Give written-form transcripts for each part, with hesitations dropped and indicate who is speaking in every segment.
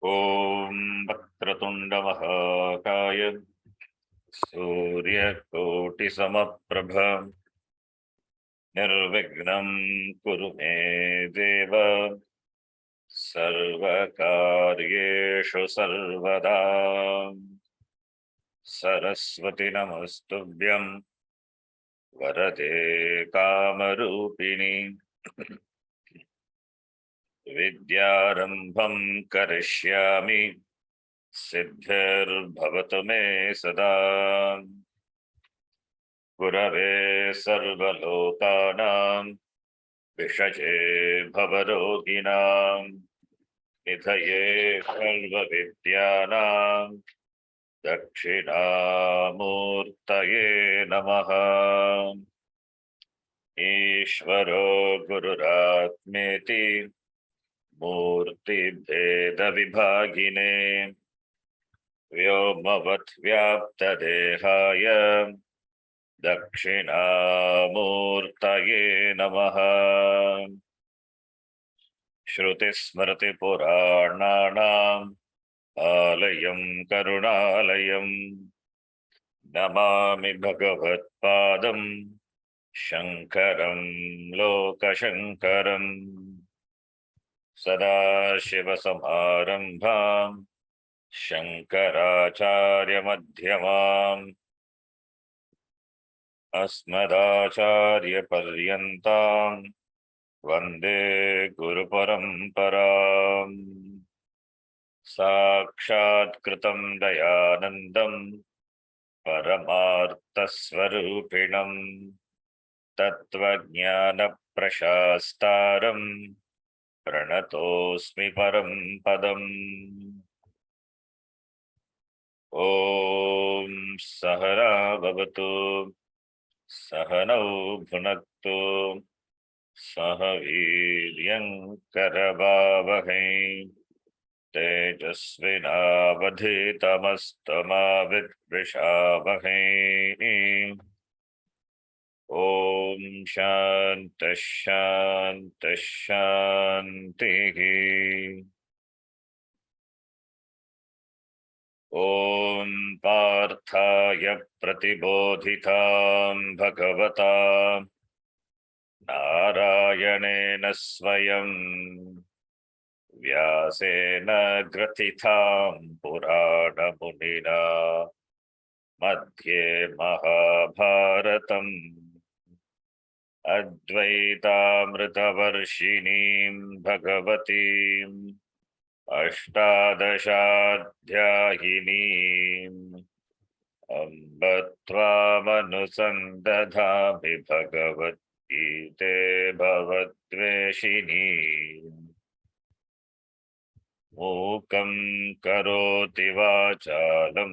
Speaker 1: ॐ वक्रतुण्डमहाकाय सूर्यकोटिसमप्रभ निर्विघ्नं कुरु मे देव सर्वकार्येषु सर्वदा। सरस्वती नमस्तुभ्यं वरदे कामरूपिणि विद्यारम्भं करिष्यामि सिद्धिर्भवतु मे सदा। गुरवे सर्वलोकानां विषये भवरोगिणां निधये सर्वविद्यानां दक्षिणामूर्तये नमः। ईश्वरो गुरुरात्मेति मूर्तिभेदविभागिने व्योमवद्व्याप्तदेहाय दक्षिणामूर्तये नमः। श्रुतिस्मृतिपुराणानाम् आलयं करुणालयं नमामि भगवत्पादं शङ्करं लोकशङ्करम्। सदाशिवसमारम्भां शङ्कराचार्यमध्यमाम् अस्मदाचार्यपर्यन्तां वन्दे गुरुपरम्पराम्। साक्षात्कृतं दयानन्दं परमार्थस्वरूपिणं तत्त्वज्ञानप्रशास्तारं प्रणतोऽस्मि परं पदम्। ॐ सहना भवतु सहनौ भुनक्तु सह वीर्यं करवावहै तेजस्विनावधीतमस्तु मा विद्विषावहै। ॐ शान्तिः शान्तिः शान्तिः। ॐ पार्थाय प्रतिबोधितां भगवता नारायणेन स्वयं व्यासेन ग्रथितां पुराणमुनिना मध्ये महाभारतम् अद्वैतामृतवर्षिणीं भगवतीम् अष्टादशाध्यायिनीम् अम्ब त्वामनुसन्दधामि भगवद्गीते भवद्वेषिणी। मूकं करोति वाचालं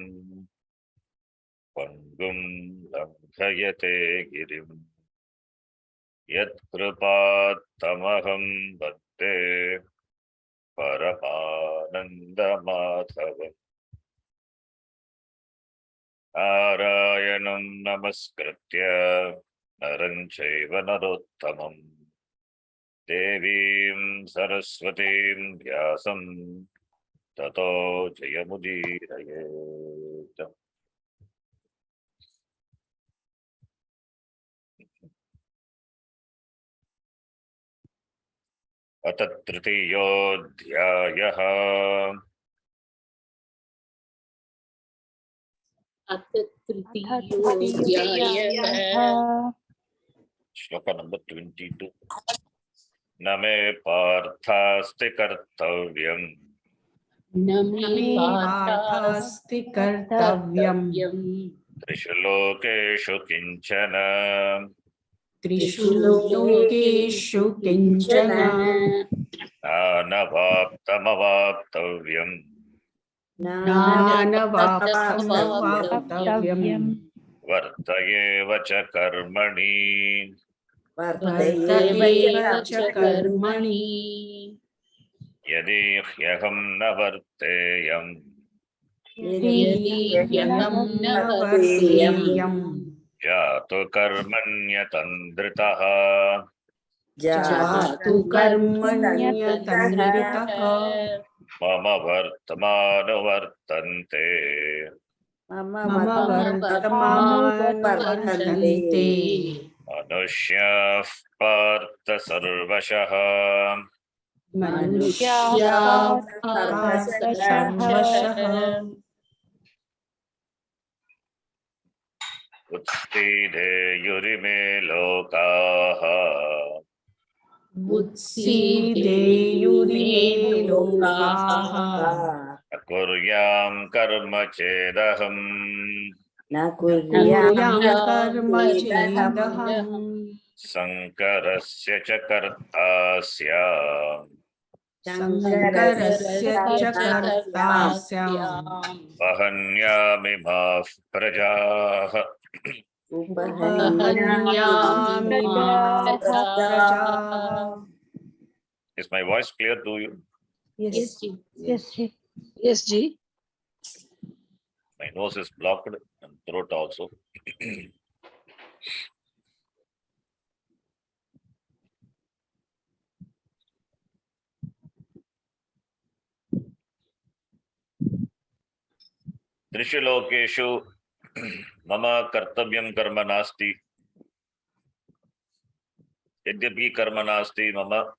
Speaker 1: पङ्गुं लङ्घयते गिरिं यत्कृपात्तमहं वन्दे परमानन्दमाधवम्। नारायणं नमस्कृत्य नरं चैव नरोत्तमं देवीं सरस्वतीं व्यासं ततो जयमुदीरयेत्। अथ तृतीयोऽध्यायः। श्लोक नंबर 22। न मे पार्थास्ति कर्तव्यम् त्रिषु लोकेषु किंचन नानवाप्तमवाप्तव्यम् वर्तयेव च कर्मणि यदि ह्यहं न वर्तेयम् जातु कर्मण्यतन्द्रितः। Mama vartamanuvartante.
Speaker 2: Mama
Speaker 3: मम वर्तमानुवर्तन्ते
Speaker 1: Manushya Partha Sarvashah.
Speaker 3: मनुष्याः सर्वशः
Speaker 1: Utstidhe yurime lokaha.
Speaker 3: बुद्धिदेयुरिमे लोकाः
Speaker 1: Akuryam karma chedaham.
Speaker 3: कुर्यां कर्म चेदहम्
Speaker 1: Sankarasya cha kartasya.
Speaker 3: शङ्करस्य च कर्तास्याम्
Speaker 1: Vahanyamimah prajah.
Speaker 3: उपहन्यामिमाः प्रजाः.
Speaker 1: Is my voice clear to you?
Speaker 3: Yes.
Speaker 4: Yes, Ji.
Speaker 1: My nose is blocked and throat also. Trishu lokeshu mama kartavyam karma nasti. Yadyapi karma nasti mama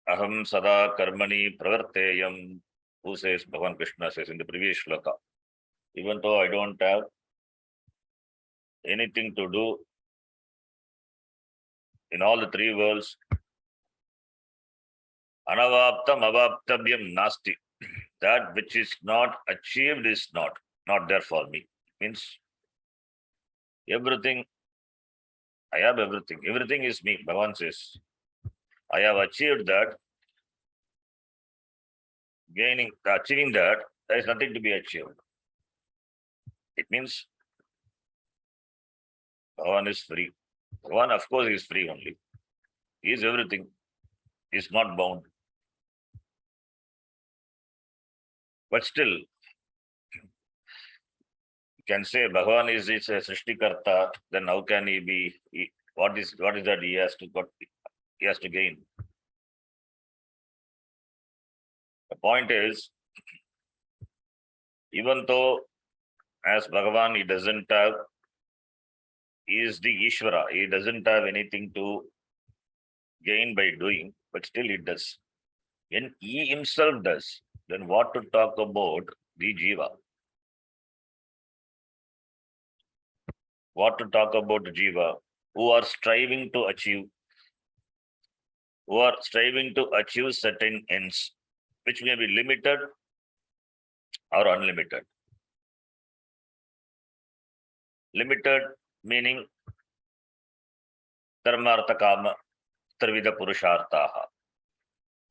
Speaker 1: aham sada karmani pravarteyam. Who says? Bhagavan Krishna says in the previous shloka. Even though I don't have anything to do in all the three worlds, anavaptam avaptavyam nasti. That which is not achieved is not there for me. Means everything, I have everything. Everything is me. Bhagavan says, I have achieved that. Achieving that, there is nothing to be achieved. It means Bhagavan is free. Bhagavan, of course, is free only. He is everything. He is not bound. But still, you can say Bhagavan is a Srishtikarta, then how can he be, what is that he has to gain? The point is, even though as Bhagavan, he is the Ishvara, he doesn't have anything to gain by doing, but still he does. When he himself does, then what to talk about the Jiva? What to talk about the Jiva who are striving to achieve certain ends, which may be limited or unlimited. Limited meaning dharmartha kama trivida purusharthaha.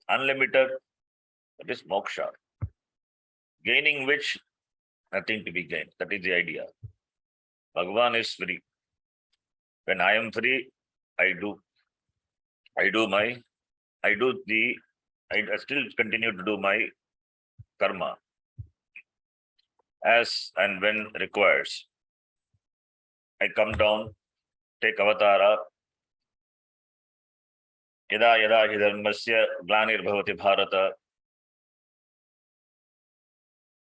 Speaker 1: Unlimited, that is moksha. Gaining which, nothing to be gained. That is the idea. Bhagavan is free. When I am free, I still continue to do my karma as and when requires. I come down, take avatara. Yada yada hi dharmasya glanir-bhavati bharata.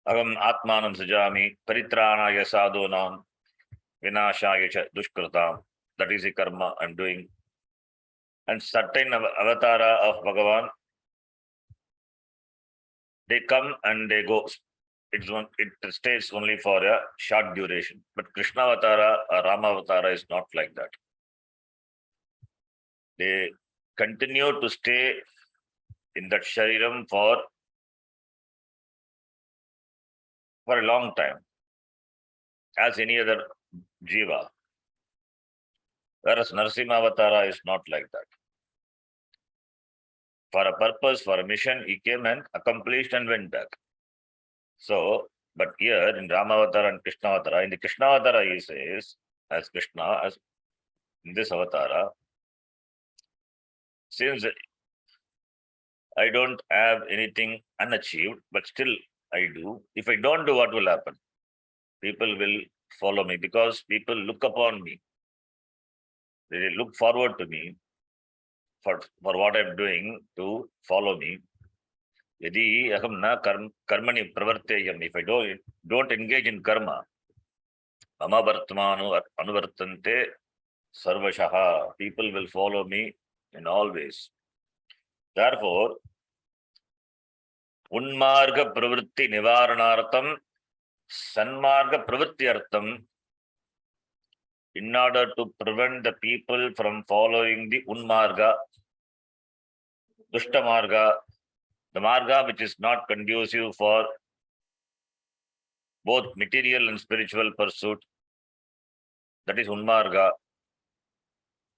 Speaker 1: Aham atmanam sajami paritranaya sadhunam vinashaya cha dushkratam. That is the karma I'm doing. And certain avatara of Bhagavan, they come and they go. It stays only for a short duration. But Krishna Avatara or Rama Avatara is not like that. They continue to stay in that shariram for a long time, as any other jiva. Whereas Narasimha Avatara is not like that. For a purpose, for a mission, he came and accomplished and went back. So, but here in Rama Avatara and Krishna Avatara, in the Krishna Avatara he says, as Krishna, as in this Avatara, since I don't have anything unachieved, but still I do. If I don't do, what will happen? People will follow me because people look upon me. They look forward to me for what I'm doing to follow me. Yadi aham na karmani pravarteyam. If I don't engage in karma, mama vartmanu anuvartante sarvashaha. People will follow me in all ways. Therefore, unmarga pravritti nivaranartham, sanmarga pravrtyartham, in order to prevent the people from following the unmarga, dushta marga, the marga which is not conducive for both material and spiritual pursuit, that is unmarga.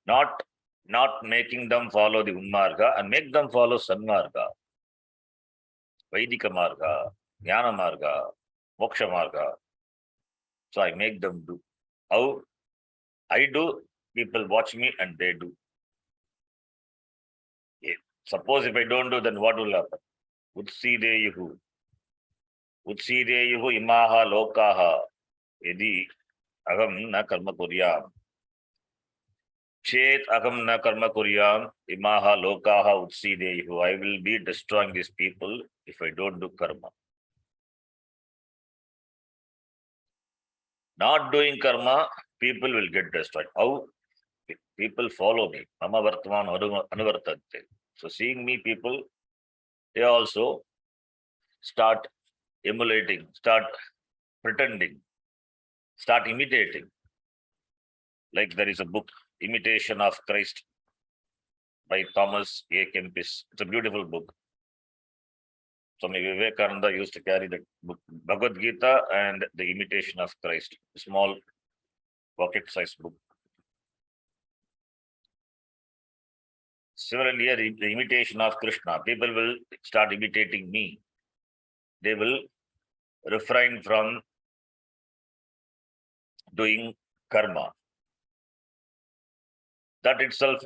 Speaker 1: Not making them follow the unmarga and make them follow sanmarga, Vaidika marga, Jnana marga, Moksha marga. So I make them do. How I do, people watch me and they do. Suppose if I don't do, then what will happen? Utsideyuhu imaha lokaha yadi aham na karma kuryam. Chet aham na karma kuryam imaha lokaha utsideyuhu. I will be destroying these people if I don't do karma. Not doing karma, people will get destroyed. How? People follow me. Mama vartman anuvartante. So seeing me, people, they also start emulating, start pretending, start imitating. Like there is a book, Imitation of Christ by Thomas A. Kempis. It's a beautiful book. Swami Vivekananda used to carry that book, Bhagavad Gita and the Imitation of Christ, a small pocket-sized book. Similarly, the imitation of Krishna, people will start imitating me. They will refrain from doing karma. That itself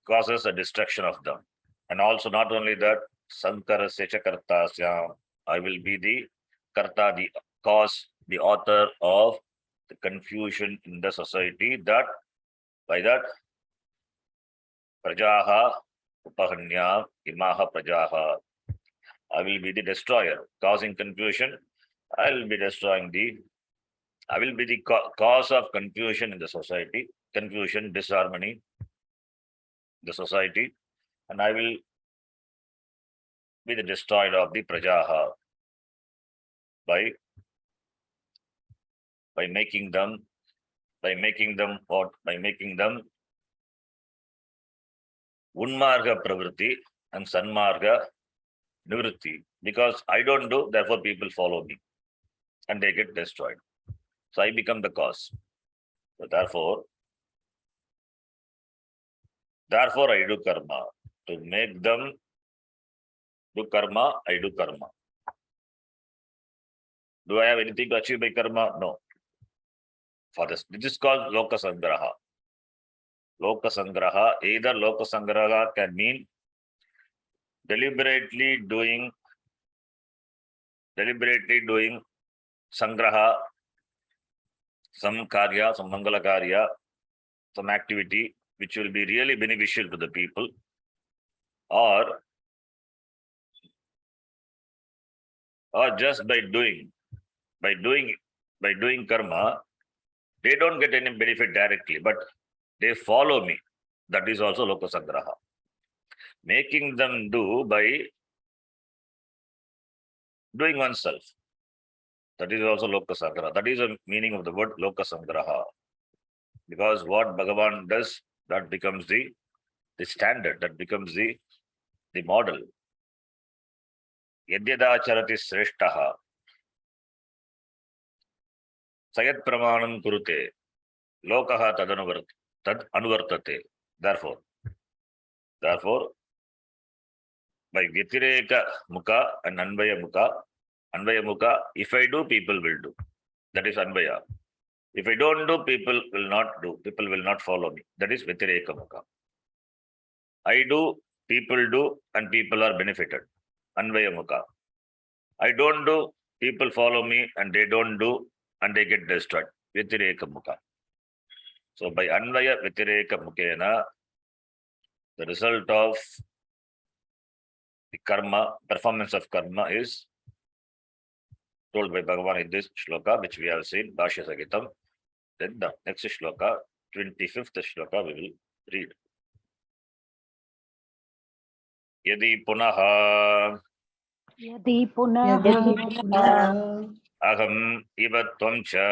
Speaker 1: causes a destruction of them. And also not only that, Sankarasya cha kartasya, I will be the karta, the cause, the author of the confusion in the society, that by that prajaha upahanya imaha prajaha, I will be the destroyer, causing confusion. I will be the cause of confusion in the society, confusion, disharmony in the society, and I will be the destroyer of the prajaha by making them what? By making them unmarga pravritti and sanmarga nivritti. Because I don't do, therefore people follow me and they get destroyed. So I become the cause. So therefore I do karma. To make them do karma, I do karma. Do I have anything to achieve by karma? No. For this is called Loka Sangraha. Loka Sangraha, either Loka Sangraha can mean deliberately doing Sangraha, some karya, some Mangala karya, some activity which will be really beneficial to the people, or just by doing karma, they don't get any benefit directly, but they follow me. That is also Loka Sangraha. Making them do by doing oneself. That is also Loka Sangraha. That is the meaning of the word Loka Sangraha. Because what Bhagavan does, that becomes the standard, that becomes the model. Yadyada charati sreshtaha sayat pramanam kurute lokaha tad anuvartate. Therefore, by Vyatireka Mukha and Anvaya Mukha, if I do, people will do. That is Anvaya. If I don't do, people will not do. People will not follow me. That is Vyatireka Mukha. I do, people do, and people are benefited. Anvaya Mukha. I don't do, people follow me and they don't do, and they get destroyed. Vyatireka Mukha. So by Anvaya Vyatireka Mukhena, the result of the karma, performance of karma is told by Bhagavan in this shloka, which we have seen, Bhashya Sagitam. Then the next shloka, 25th shloka, we will read. Yadi punaha
Speaker 4: यदि पुनः
Speaker 3: यदि पुनः
Speaker 1: aham iva tvam cha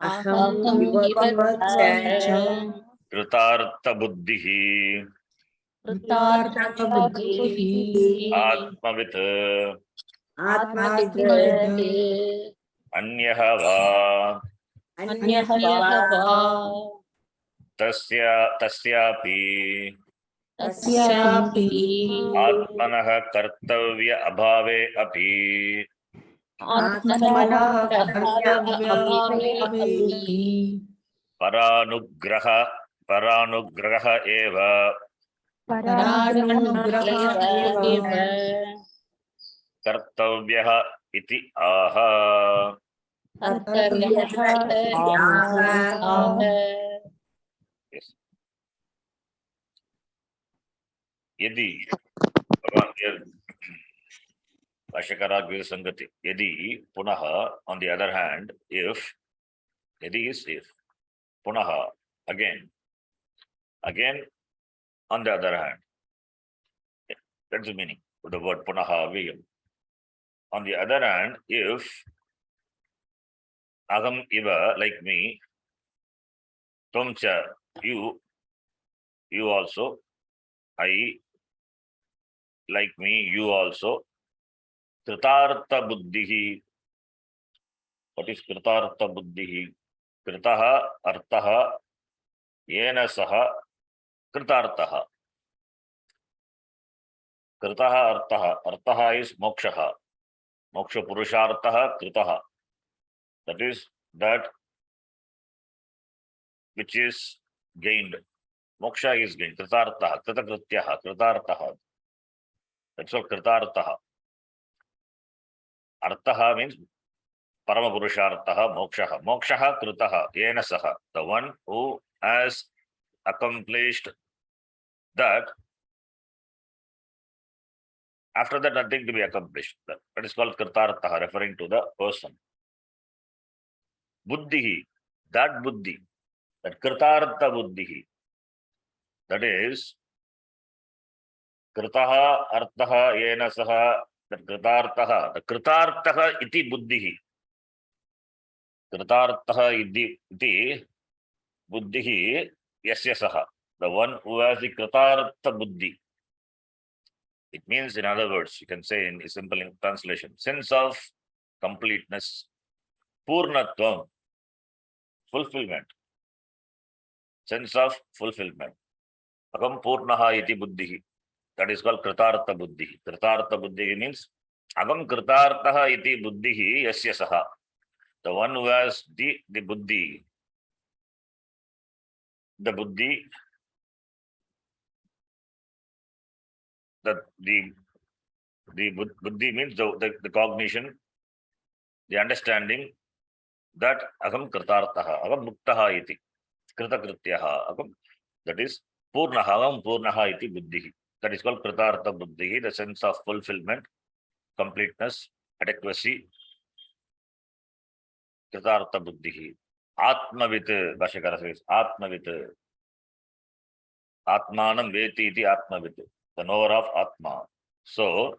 Speaker 2: aham
Speaker 3: च
Speaker 1: kritartha buddhihi
Speaker 3: कृतार्थबुद्धिः
Speaker 1: atmavit
Speaker 2: atmavid
Speaker 3: आत्मविद्
Speaker 1: अन्यः va
Speaker 3: अन्यः
Speaker 1: tasyapi
Speaker 3: तस्यापि
Speaker 1: आत्मनः कर्तव्य अभावे अपि
Speaker 3: आत्मनः कर्तव्ये
Speaker 1: परानुग्रह एव
Speaker 3: परानुग्रह एव
Speaker 1: कर्तव्यः इति आह.
Speaker 3: कर्तव्यः
Speaker 1: Yes. यदि भगवान Bhashyakara gives Sangati. Yadi punaha, on the other hand, if, yadi is if, punaha, again, on the other hand. That's the meaning of the word punaha viyam. On the other hand, if agam iva, like me, tomcha, you also, I, like me, you also, kritartha buddhihi. What is kritartha buddhihi? Kritaha artaha yena saha kritartaha. Kritaha artaha is mokshaha. Moksha purushartaha kritaha. That is that which is gained. Moksha is gained. Kritartaha, kritakrityaha, kritartaha. That's all kritartaha. Artaha means Parama Purushartaha Mokshaha. Mokshaha Kritaha Yena Saha. The one who has accomplished that, after that nothing to be accomplished. That is called Kritartaha, referring to the person. Buddhihi, that buddhi, that Kritartha buddhihi, that is Kritaha Artaha Yena Saha, that Kritartaha, the Kritartaha iti buddhihi. Kritartaha iti buddhihi yasya saha, the one who has the kritartha buddhi. It means, in other words, you can say in a simple translation, sense of completeness, purnatvam, fulfillment, sense of fulfillment. Agam purnaha iti buddhihi, that is called kritartha buddhihi. Kritartha buddhihi means agam kritartha iti buddhihi yasya saha, the one who has the buddhi. The buddhi, that the buddhi means the cognition, the understanding that agam kritartaha, agam muktaha iti, kritakrityaha, agam, that is purnaha, agam purnaha iti buddhihi. That is called kritartha buddhihi, the sense of fulfillment, completeness, adequacy. Kritartha buddhihi. Atmavit, Bhashyakara says, Atmavit. Atmanam veti iti Atmavit, the knower of Atma. So,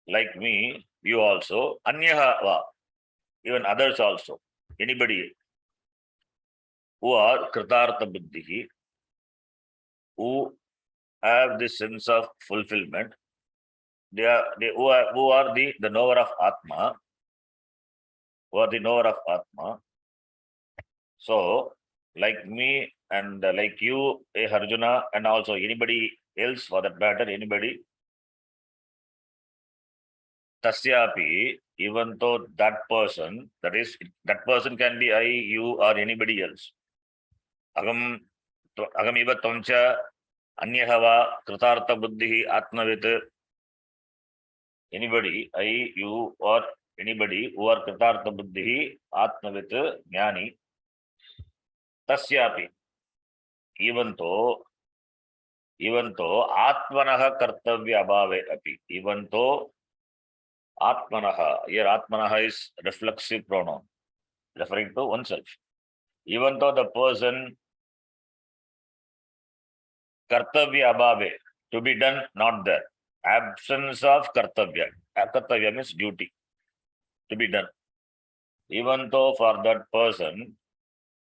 Speaker 1: like me, you also, anyaha va, even others also, anybody who are kritartha buddhihi, who have this sense of fulfillment, they who are the knower of Atma, who are the knower of Atma. So, like me and like you, Arjuna, and also anybody else for that matter, anybody, tasyapi, even though that person, that person can be I, you, or anybody else. Agam iva tvam anyaha va kritartha buddhihi atmavit. Anybody, I, you, or anybody who are kritartha buddhihi atmavit jnani. Tasyapi, even though even though Atmanaha Kartavya Abhave Api, even though Atmanaha, here Atmanaha is reflexive pronoun, referring to oneself. Even though the person Kartavya Abhave, to be done, not there. Absence of Kartavya. Kartavya means duty, to be done. Even though for that person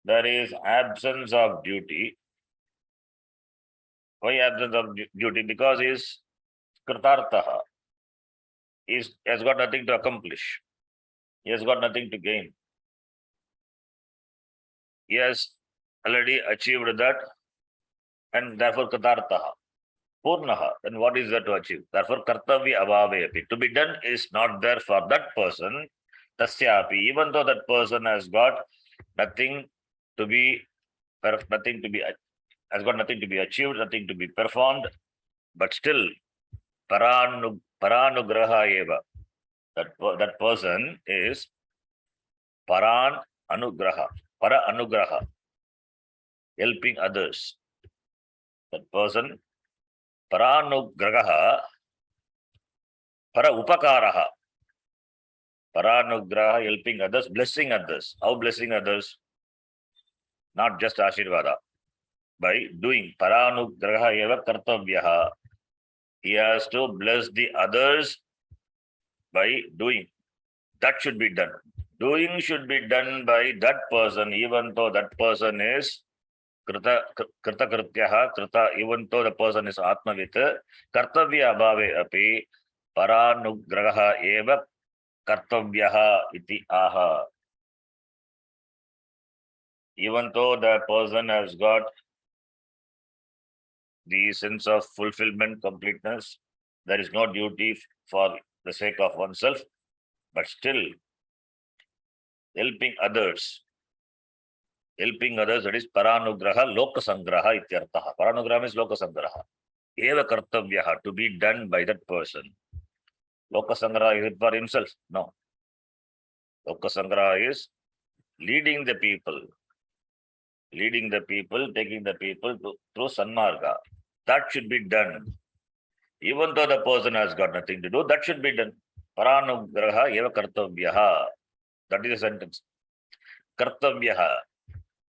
Speaker 1: there is absence of duty. Why absence of duty? Because he is Kritarthaha. He has got nothing to accomplish. He has got nothing to gain. He has already achieved that, and therefore Kritarthaha. Purnaha. Then what is there to achieve? Therefore, Kartavya Abhaveyapi. To be done is not there for that person. Tasyapi. Even though that person has got nothing to be has got nothing to be achieved, nothing to be performed, but still Paranugraha eva. That person is Paran Anugraha. Para Anugraha. Helping others. That person Paranugraha, Para Upakaraha. Paranugraha, helping others, blessing others. How blessing others? Not just Ashirvada. By doing. Paranugraha eva kartavyaha. He has to bless the others by doing. That should be done. Doing should be done by that person, even though that person is Krita Krityaha, Krita, even though the person is Atmavit, Kartavya Abhave api Paranugraha eva Kartavyaha iti aha. Even though the person has got the sense of fulfillment, completeness, there is no duty for the sake of oneself, but still helping others, that is Paranugraha Lokasangraha ityartaha. Paranugraha is Lokasangraha. Eva Kartavyaha, to be done by that person. Lokasangraha, is it for himself? No. Lokasangraha is leading the people, taking the people through Sanmarga. That should be done. Even though the person has got nothing to do, that should be done. Paranugraha eva kartavyaha. That is a sentence. Kartavyaha.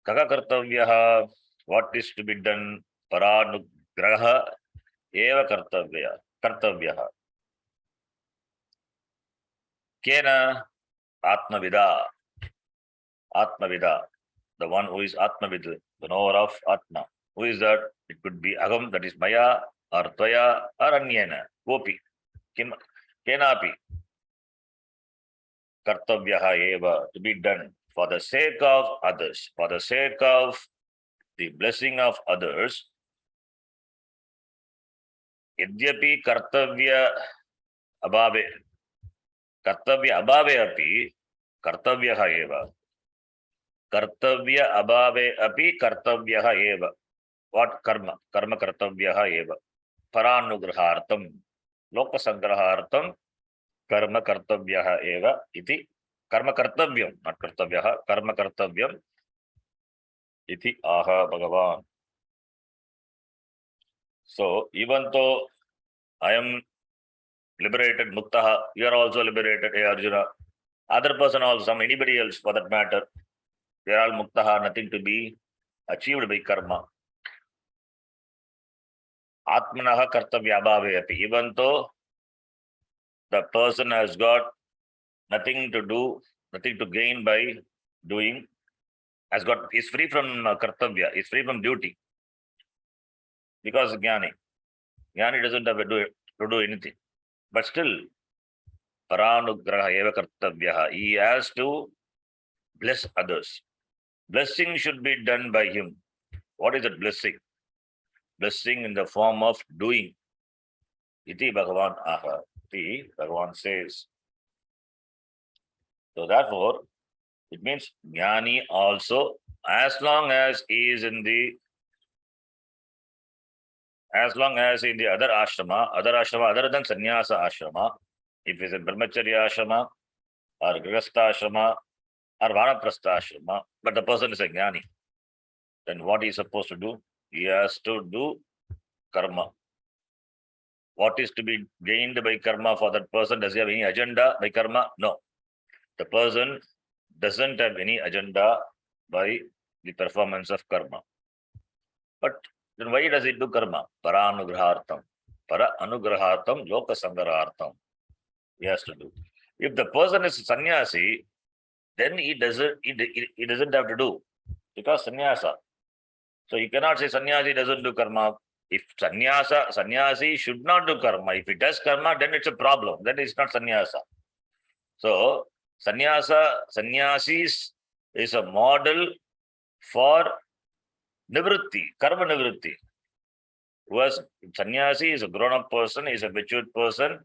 Speaker 1: Kaka kartavyaha. What is to be done? Paranugraha eva kartavyaha. Kena Atmavida. Atmavida. The one who is Atmavid, the knower of Atma. Who is that? It could be Agam, that is Maya, or Tvaya, or Anyena, Gopi, Kenapi. Kartavyaha eva, to be done for the sake of others, for the sake of the blessing of others. Yadyapi Kartavya Abhave api Kartavyaha eva. Kartavya Abhave api Kartavyaha eva. What karma? Karma Kartavyaha eva. Paranugrahartam. Lokasangrahartam. Karma Kartavyaha eva. Iti. Karma Kartavyam. Not Kartavyaha. Karma Kartavyam. Iti aha Bhagavan. So, even though I am liberated, Muktaha, you are also liberated, hey Arjuna. Other person also, anybody else for that matter, they are all Muktaha, nothing to be achieved by karma. Atmanaha Kartavya Abhave api. Even though the person has got nothing to do, nothing to gain by doing, is free from Kartavya, is free from duty. Because Jnani doesn't have to do anything. But still, Paranugraha eva Kartavyaha, he has to bless others. Blessing should be done by him. What is that blessing? Blessing in the form of doing. Iti Bhagavan aha. Iti Bhagavan says. So therefore, it means Jnani also, as long as he is in the other ashrama other than sannyasa ashrama, if he is in brahmacharya ashrama or grihastha ashrama or vanaprastha ashrama, but the person is a Jnani, then what he is supposed to do? He has to do karma. What is to be gained by karma for that person? Does he have any agenda by karma? No. The person doesn't have any agenda by the performance of karma. But then why does he do karma? Para anugrahartam. Para anugrahartam, loka sangarartam. He has to do. If the person is sannyasi, then he doesn't have to do, because sannyasa. So you cannot say sannyasi doesn't do karma. If sannyasi should not do karma. If he does karma, then it's a problem. Then it's not sannyasa. So sannyasis is a model for nivritti, karma nivritti. Sannyasi is a grown-up person, is a matured person,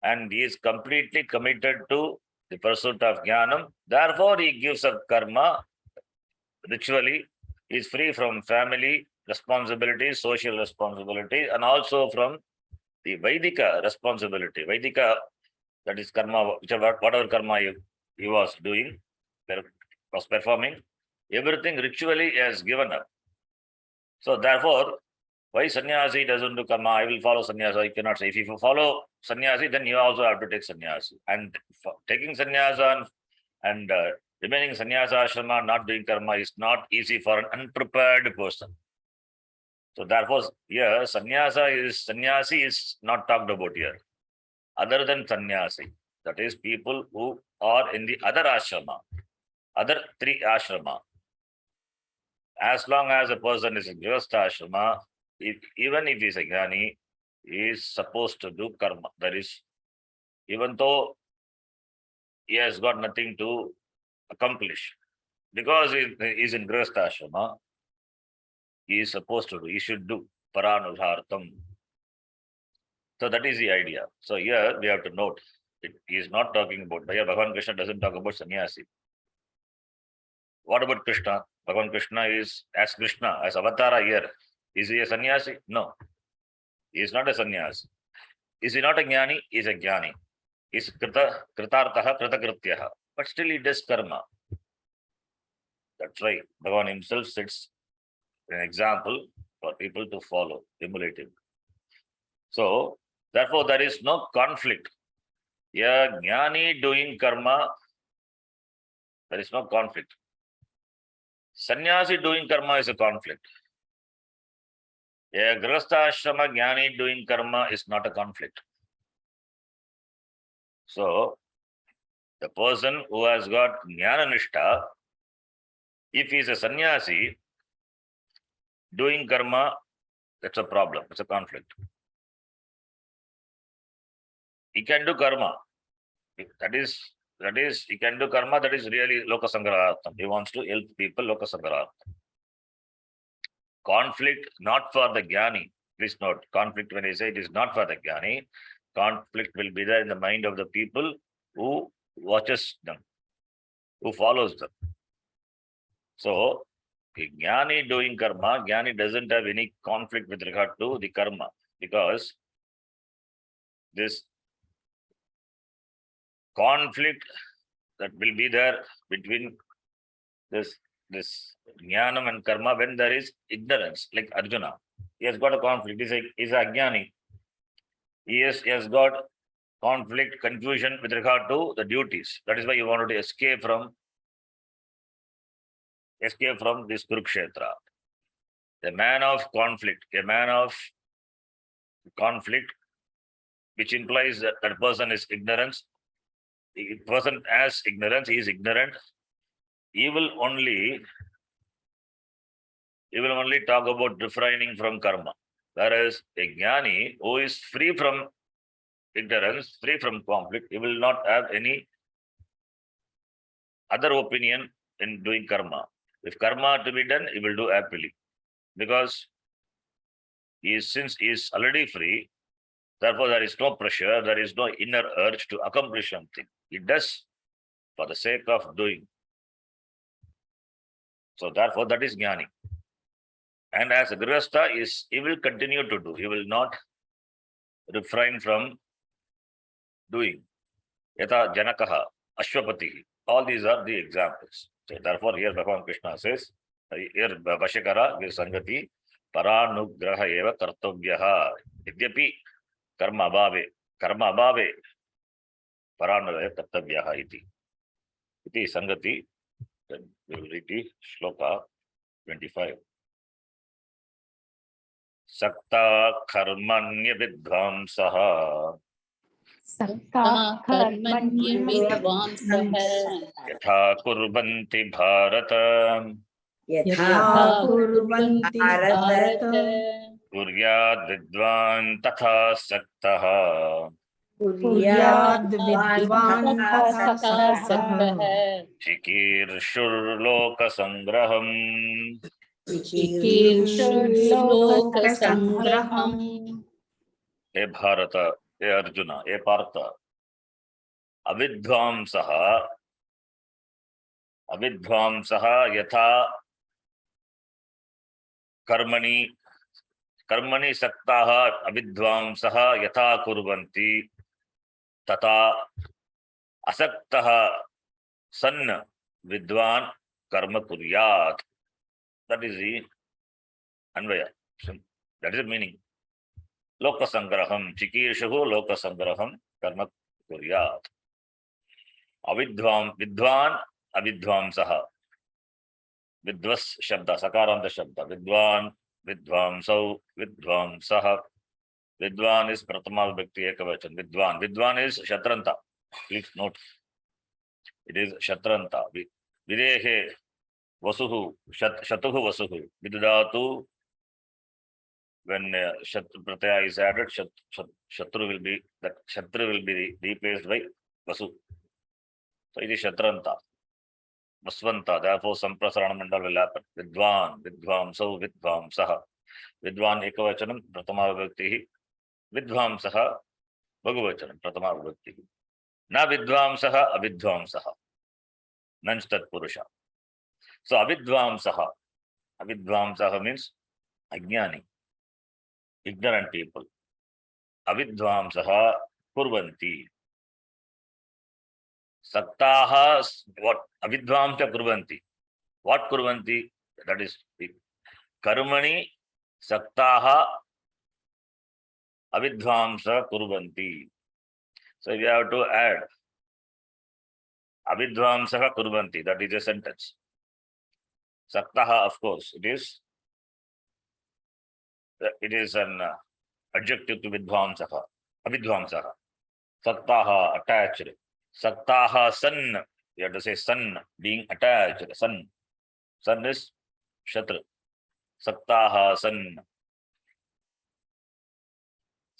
Speaker 1: and he is completely committed to the pursuit of jnanam. Therefore, he gives up karma ritually. He is free from family responsibilities, social responsibilities, and also from the Vaidika responsibility. Vaidika, that is karma, whatever karma he was doing, was performing, everything ritually he has given up. So therefore, why sannyasi doesn't do karma? I will follow sannyasa. I cannot say. If you follow sannyasi, then you also have to take sannyasi. And taking sannyasa and remaining sannyasa ashrama, not doing karma, is not easy for an unprepared person. So therefore, here sannyasi is not talked about here. Other than sannyasi, that is people who are in the other ashrama, other three ashrama. As long as a person is in grihastha ashrama, even if he is a jnani, he is supposed to do karma. That is, even though he has got nothing to accomplish, because he is in grihastha ashrama, he is supposed to do, he should do paranudhartam. So that is the idea. So here we have to note, he is not talking about, here Bhagavan Krishna doesn't talk about sannyasi. What about Krishna? Bhagavan Krishna is as Krishna, as Avatara here. Is he a sannyasi? No. He is not a sannyasi. Is he not a jnani? He is a jnani. He is kritartaha, kritakrityaha. But still he does karma. That's why Bhagavan himself sets an example for people to follow, emulate him. So, therefore, there is no conflict. Yeah, jnani doing karma, there is no conflict. Sannyasi doing karma is a conflict. A grihastha ashrama jnani doing karma is not a conflict. So, the person who has got jnana nishtha, if he is a sannyasi, doing karma, that's a problem, it's a conflict. He can do karma. That is, he can do karma, that is really loka sangrartham. He wants to help people, loka sangrartham. Conflict not for the jnani. Please note, conflict, when I say it is not for the jnani, conflict will be there in the mind of the people who watches them, who follows them. So, jnani doing karma, jnani doesn't have any conflict with regard to the karma, because this conflict that will be there between this jnanam and karma when there is ignorance, like Arjuna. He has got a conflict. He's a jnani. He has got conflict, confusion with regard to the duties. That is why he wanted to escape from this Kurukshetra. A man of conflict, which implies that that person is ignorance. The person has ignorance, he is ignorant. He will only talk about refraining from karma. Whereas a jnani who is free from ignorance, free from conflict, he will not have any other opinion in doing karma. If karma to be done, he will do happily. Because since he is already free, therefore there is no pressure, there is no inner urge to accomplish something. He does for the sake of doing. So therefore that is jnani. And as a grihastha, he will continue to do. He will not refrain from doing. Yatha janakaha, ashwapatihi. All these are the examples. So therefore here Bhagavan Krishna says, here Vashyakara gives Sangati, Paranugraha eva kartavyaha. Yadyapi karma abhave paranugraha kartavyaha iti. Iti sangati. Then we will read the shloka 25. Sakta karmanya vidvamsaha
Speaker 4: Sakta
Speaker 3: कर्मण्य
Speaker 4: karmanya
Speaker 3: विद्वांसः
Speaker 1: yatha kurvanti bharata
Speaker 3: यथा
Speaker 2: कुर्वन्ति
Speaker 3: Bharat
Speaker 1: kuryad vidvan tatha saktaha
Speaker 2: कुर्याद्
Speaker 4: विद्वान्
Speaker 2: विद्वान्
Speaker 3: तथा
Speaker 2: तथा
Speaker 3: सखः
Speaker 2: सक्तः
Speaker 1: चिकीर्षुर्लोक संग्रहम्
Speaker 3: चिकीर्षुर्लोकसङ्ग्रहम्
Speaker 1: हे भारत हे अर्जुन हे पार्थ अविद्वांसः यथा कर्मणि सक्ताः अविद्वांसः यथा कुर्वन्ति तथा असक्तः सन् विद्वान् कर्म कुर्यात्. That is the Anvay. That is the meaning. लोकसंग्रहम् चिकीर्षुः लोकसंग्रहम् कर्म कुर्यात्. विद्वान् अविद्वांसः. विद्वस् शब्द सकारांत शब्द. विद्वान् विद्वांसौ विद्वांसः. विद्वान् is prathama vibhakti ekavachan. Vidwan is shatranta. Please note. It is shatranta. Videhe vasuhu shatuhu vasuhu. Vidudatu. When shatru pratyaya is added, shatru will be replaced by vasu. So it is shatranta. Vasvanta. Therefore, samprasarana mandal will happen. Vidwan, vidvamsau, vidvamsaha. Vidwan ekavachanam prathama vibhakti. Vidvamsaha bahuvachanam prathama vibhakti. Na vidvamsaha avidvamsaha. Nanch tat purusha. So avidvamsaha means ajnani, ignorant people. Avidvamsaha kurvanti. Saktaha, what? Avidvamsa kurvanti. What kurvanti? That is the karmani saktaha avidvamsa kurvanti. So we have to add avidvamsaha kurvanti. That is a sentence. Saktaha, of course, it is an adjective to vidvamsaha. Avidvamsaha. Saktaha, attached. Saktaha san, you have to say san, being attached. San is shatra. Saktaha san.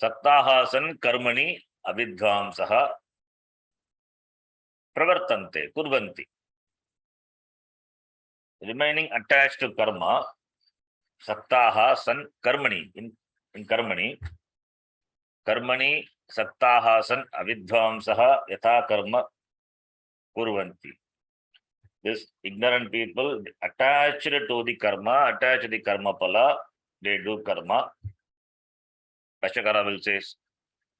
Speaker 1: Saktaha san karmani avidvamsaha pravartante, kurvanti. Remaining attached to karma, saktaha san karmani. In karmani saktaha san avidvamsaha yatha karma kurvanti. This ignorant people attached to the karma, attached to the karma pala, they do karma. Pashakara will say,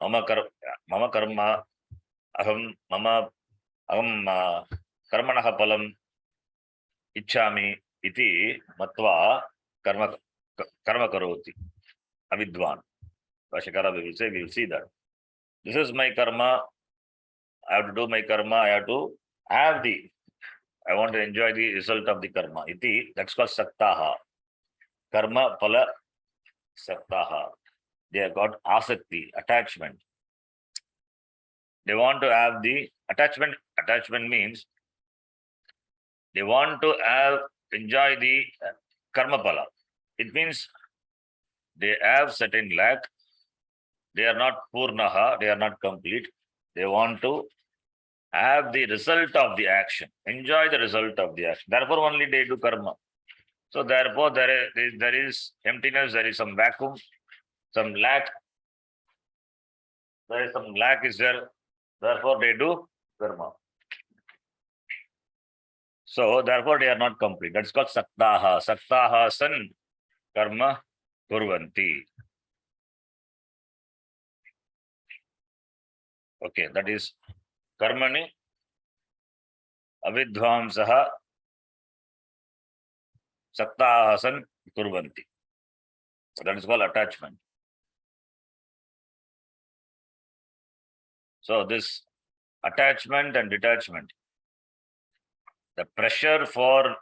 Speaker 1: mama karma, aham karmanaha palam ichchami iti matva karma karoti. Avidwan. Pashakara will say, we will see that. This is my karma. I have to do my karma. I want to enjoy the result of the karma. Iti, that's called saktaha. Karma pala saktaha. They have got asakti, attachment. They want to have the attachment. Attachment means they want to enjoy the karma pala. It means they have certain lack. They are not purnaha. They are not complete. They want to have the result of the action, enjoy the result of the action. Therefore, only they do karma. So therefore, there is emptiness, there is some vacuum, some lack. There is some lack is there. Therefore, they do karma. So therefore, they are not complete. That's called saktaha. Saktaha san karma kurvanti. Okay, that is karmani avidvamsaha saktaha san kurvanti. That is called attachment. So this attachment and detachment, the pressure for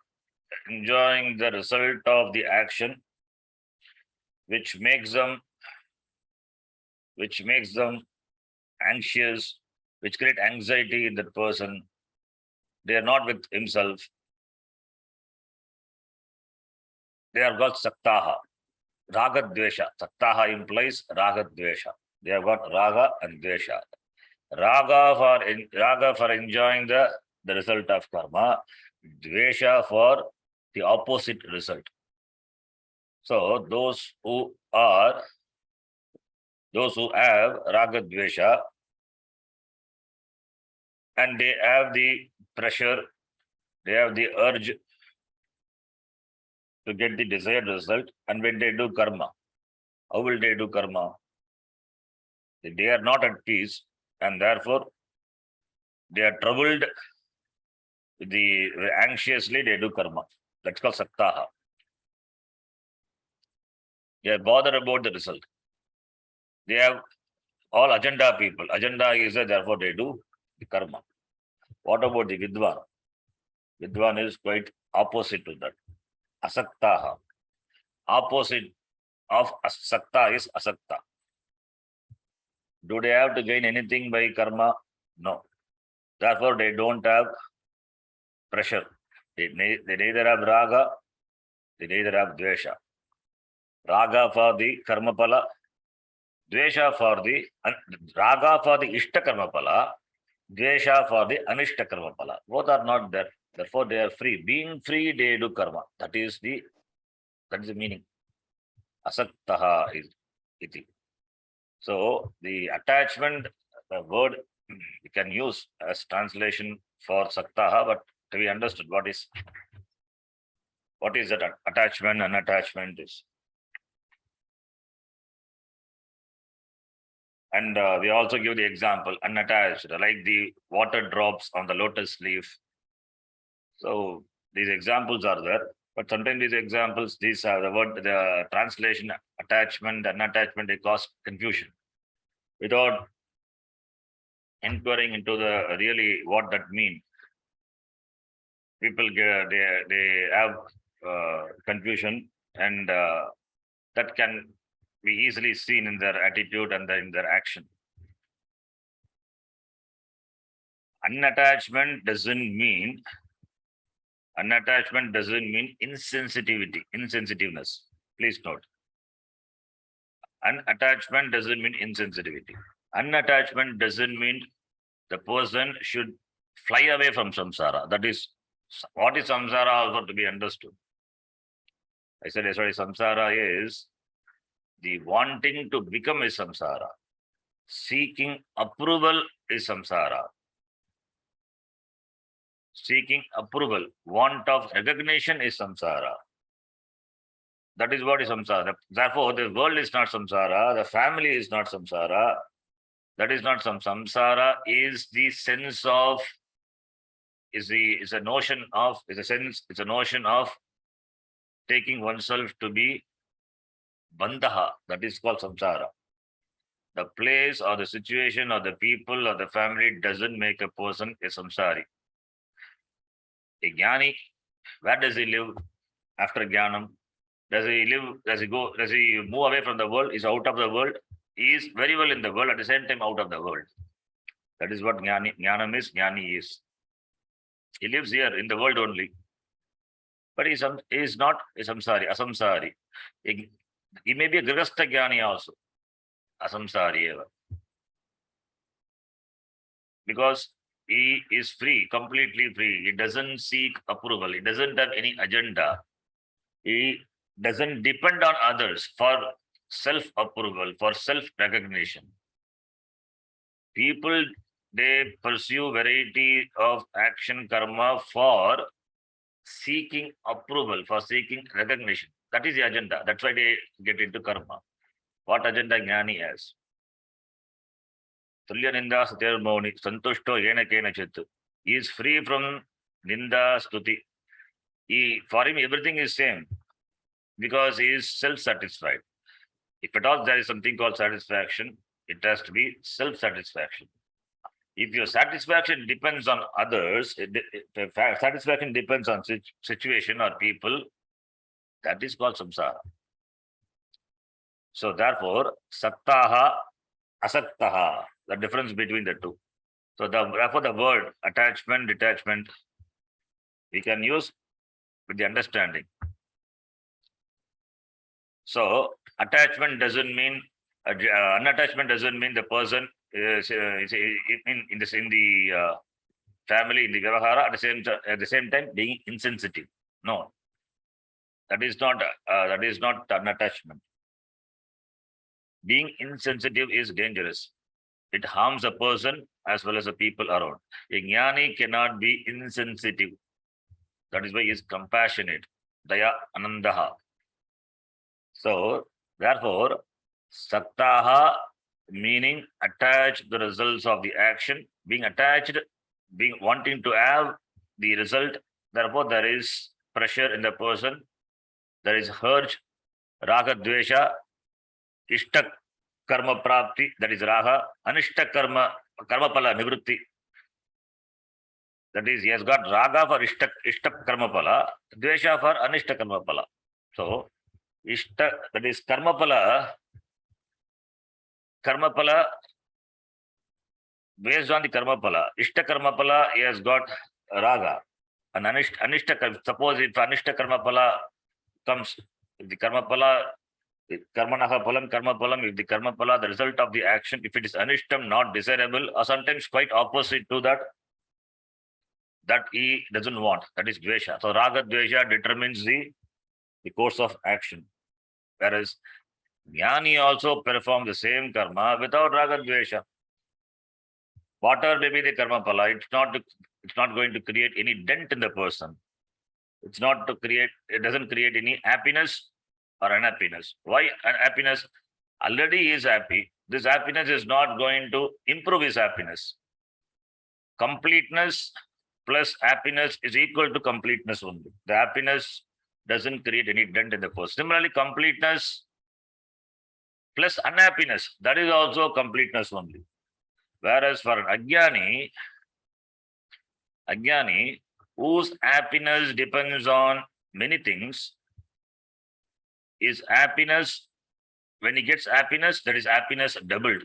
Speaker 1: enjoying the result of the action, which makes them anxious, which create anxiety in that person. They are not with himself. They are called saktaha. Raga dvesha. Saktaha implies raga dvesha. They have got raga and dvesha. Raga for enjoying the result of karma, dvesha for the opposite result. So those who have raga dvesha, and they have the pressure, they have the urge to get the desired result, and when they do karma, how will they do karma? They are not at peace, and therefore they are troubled. Anxiously they do karma. That's called saktaha. They are bothered about the result. They have all agenda people. Agenda is that therefore they do the karma. What about the vidwan? Vidwan is quite opposite to that. Asaktaha. Opposite of asakta is asakta. Do they have to gain anything by karma? No. Therefore, they don't have pressure. They neither have raga, they neither have dvesha. Raga for the karma pala, dvesha for the raga for the ishta karma pala, dvesha for the anishta karma pala. Both are not there. Therefore, they are free. Being free, they do karma. That is the meaning. Asaktaha is iti. So the attachment, the word we can use as translation for saktaha, but to be understood what is that attachment and attachment is. And we also give the example unattached, like the water drops on the lotus leaf. So these examples are there, but sometimes these examples, these are the translation, attachment, unattachment, they cause confusion without inquiring into the really what that means. People they have confusion, and that can be easily seen in their attitude and in their action. Unattachment doesn't mean insensitiveness. Please note. Unattachment doesn't mean insensitivity. Unattachment doesn't mean the person should fly away from samsara. That is what is samsara also to be understood. I said yesterday, samsara is the wanting to become a samsara. Seeking approval is samsara. Seeking approval, want of recognition is samsara. That is what is samsara. Therefore, the world is not samsara, the family is not samsara. That is not samsara is the sense of, is a notion of taking oneself to be bandha. That is called samsara. The place or the situation or the people or the family doesn't make a person a samsari. A jnani, where does he live after jnanam? Does he move away from the world? Is out of the world? He is very well in the world, at the same time out of the world. That is what jnanam is, jnani is. He lives here in the world only. But he is not a samsari, asamsari. He may be a grihastha jnani also, asamsari eva. Because he is free, completely free. He doesn't seek approval. He doesn't have any agenda. He doesn't depend on others for self-approval, for self-recognition. People, they pursue variety of action karma for seeking approval, for seeking recognition. That is the agenda. That's why they get into karma. What agenda jnani has? Tulya ninda satyar mauni santushto yena kena chittu. He is free from ninda stuti. For him everything is same because he is self-satisfied. If at all there is something called satisfaction, it has to be self-satisfaction. If your satisfaction depends on others, if satisfaction depends on situation or people, that is called samsara. So therefore, sattaha, asaktaha, the difference between the two. So therefore the word attachment, detachment, we can use with the understanding. So attachment doesn't mean unattachment doesn't mean the person is in the family, in the vyavahara, at the same time being insensitive. No, that is not unattachment. Being insensitive is dangerous. It harms a person as well as the people around. A jnani cannot be insensitive. That is why he is compassionate. Daya anandaha. So therefore, sattaha meaning attached to the results of the action, being attached, being wanting to have the result. Therefore, there is pressure in the person. There is urge, raga, dvesha, ishta karma prapti, that is raga, anishta karma pala nivrutti. That is, he has got raga for ishta karma pala, dvesha for anishta karma pala. So, ishta, that is karma pala, based on the karma pala, ishta karma pala, he has got raga. And anishta karma, suppose if anishta karma pala comes, if the karma pala, karmanaha palam, karma palam, if the karma pala, the result of the action, if it is anishtam, not desirable, or sometimes quite opposite to that he doesn't want, that is dvesha. So raga dvesha determines the course of action. Whereas jnani also perform the same karma without raga dvesha. Whatever may be the karma pala, it's not going to create any dent in the person. It doesn't create any happiness or unhappiness. Why unhappiness? Already he is happy. This happiness is not going to improve his happiness. Completeness plus happiness is equal to completeness only. The happiness doesn't create any dent in the person. Similarly, completeness plus unhappiness, that is also completeness only. Whereas for an ajnani, whose happiness depends on many things, is happiness, when he gets happiness, that is happiness doubled.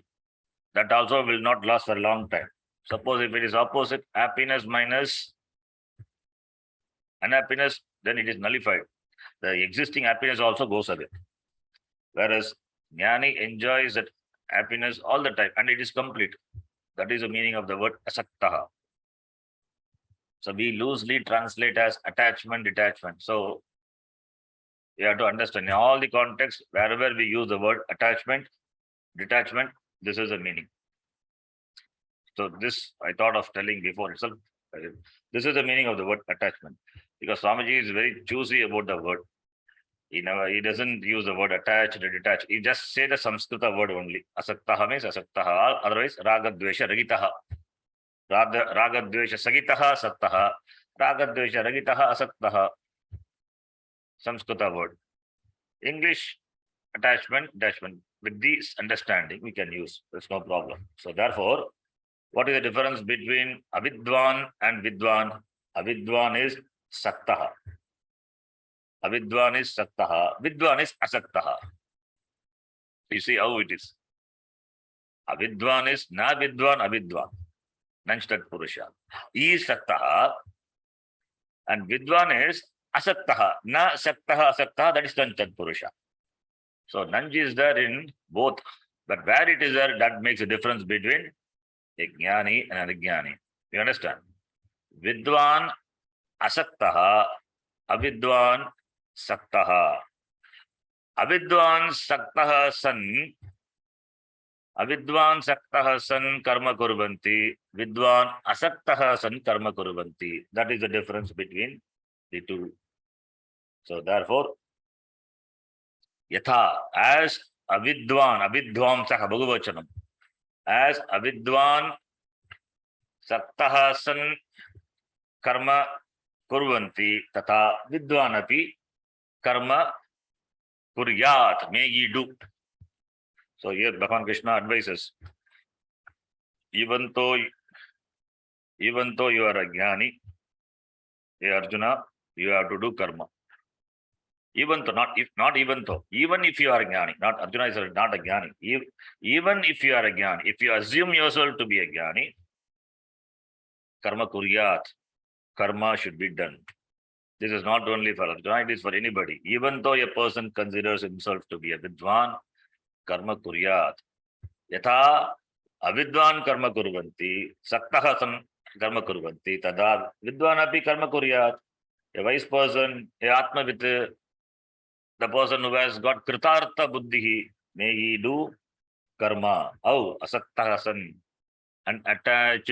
Speaker 1: That also will not last for a long time. Suppose if it is opposite, happiness minus unhappiness, then it is nullified. The existing happiness also goes away. Whereas jnani enjoys that happiness all the time and it is complete. That is the meaning of the word asaktaha. So we loosely translate as attachment, detachment. So you have to understand in all the contexts, wherever we use the word attachment, detachment, this is the meaning. So this I thought of telling before itself. This is the meaning of the word attachment. Because Swamiji is very choosy about the word. He doesn't use the word attached, detached. He just say the Sanskrita word only. Asaktaha means asaktaha. Otherwise, raga dvesha ragitaha. Raga dvesha sagitaha sattaha. Raga dvesha ragitaha asaktaha. Sanskrita word. English attachment. With this understanding, we can use. There's no problem. So therefore, what is the difference between avidwan and vidwan? Avidwan is saktaha. Avidwan is saktaha. Vidwan is asaktaha. You see how it is. Avidwan is na vidwan avidwan. Nanchtat purusha. He is saktaha. And vidwan is asaktaha. Na saktaha asaktaha. That is nanchtat purusha. So nanj is there in both. But where it is there, that makes a difference between a jnani and a jnani. You understand? Vidwan asaktaha. Avidwan saktaha. Avidwan saktaha san karma kurvanti. Vidwan asaktaha san karma kurvanti. That is the difference between the two. So therefore, yatha, as avidvamsaha bhagavachanam, as avidwan saktaha san karma kurvanti, tata vidwan api karma kuryat, may ye do. So here Bhagavan Krishna advises, even though you are a jnani, hey Arjuna, you have to do karma. Even though, even if you are a jnani, not Arjuna is not a jnani. Even if you are a jnani, if you assume yourself to be a jnani, karma kuryat, karma should be done. This is not only for Arjuna, it is for anybody. Even though a person considers himself to be a vidwan, karma kuryat. Yatha avidwan karma kurvanti, saktaha san karma kurvanti, tada vidwan api karma kuryat. A wise person, a atmavit, the person who has got kritartha buddhi, may he do karma. Au asaktaha san, unattached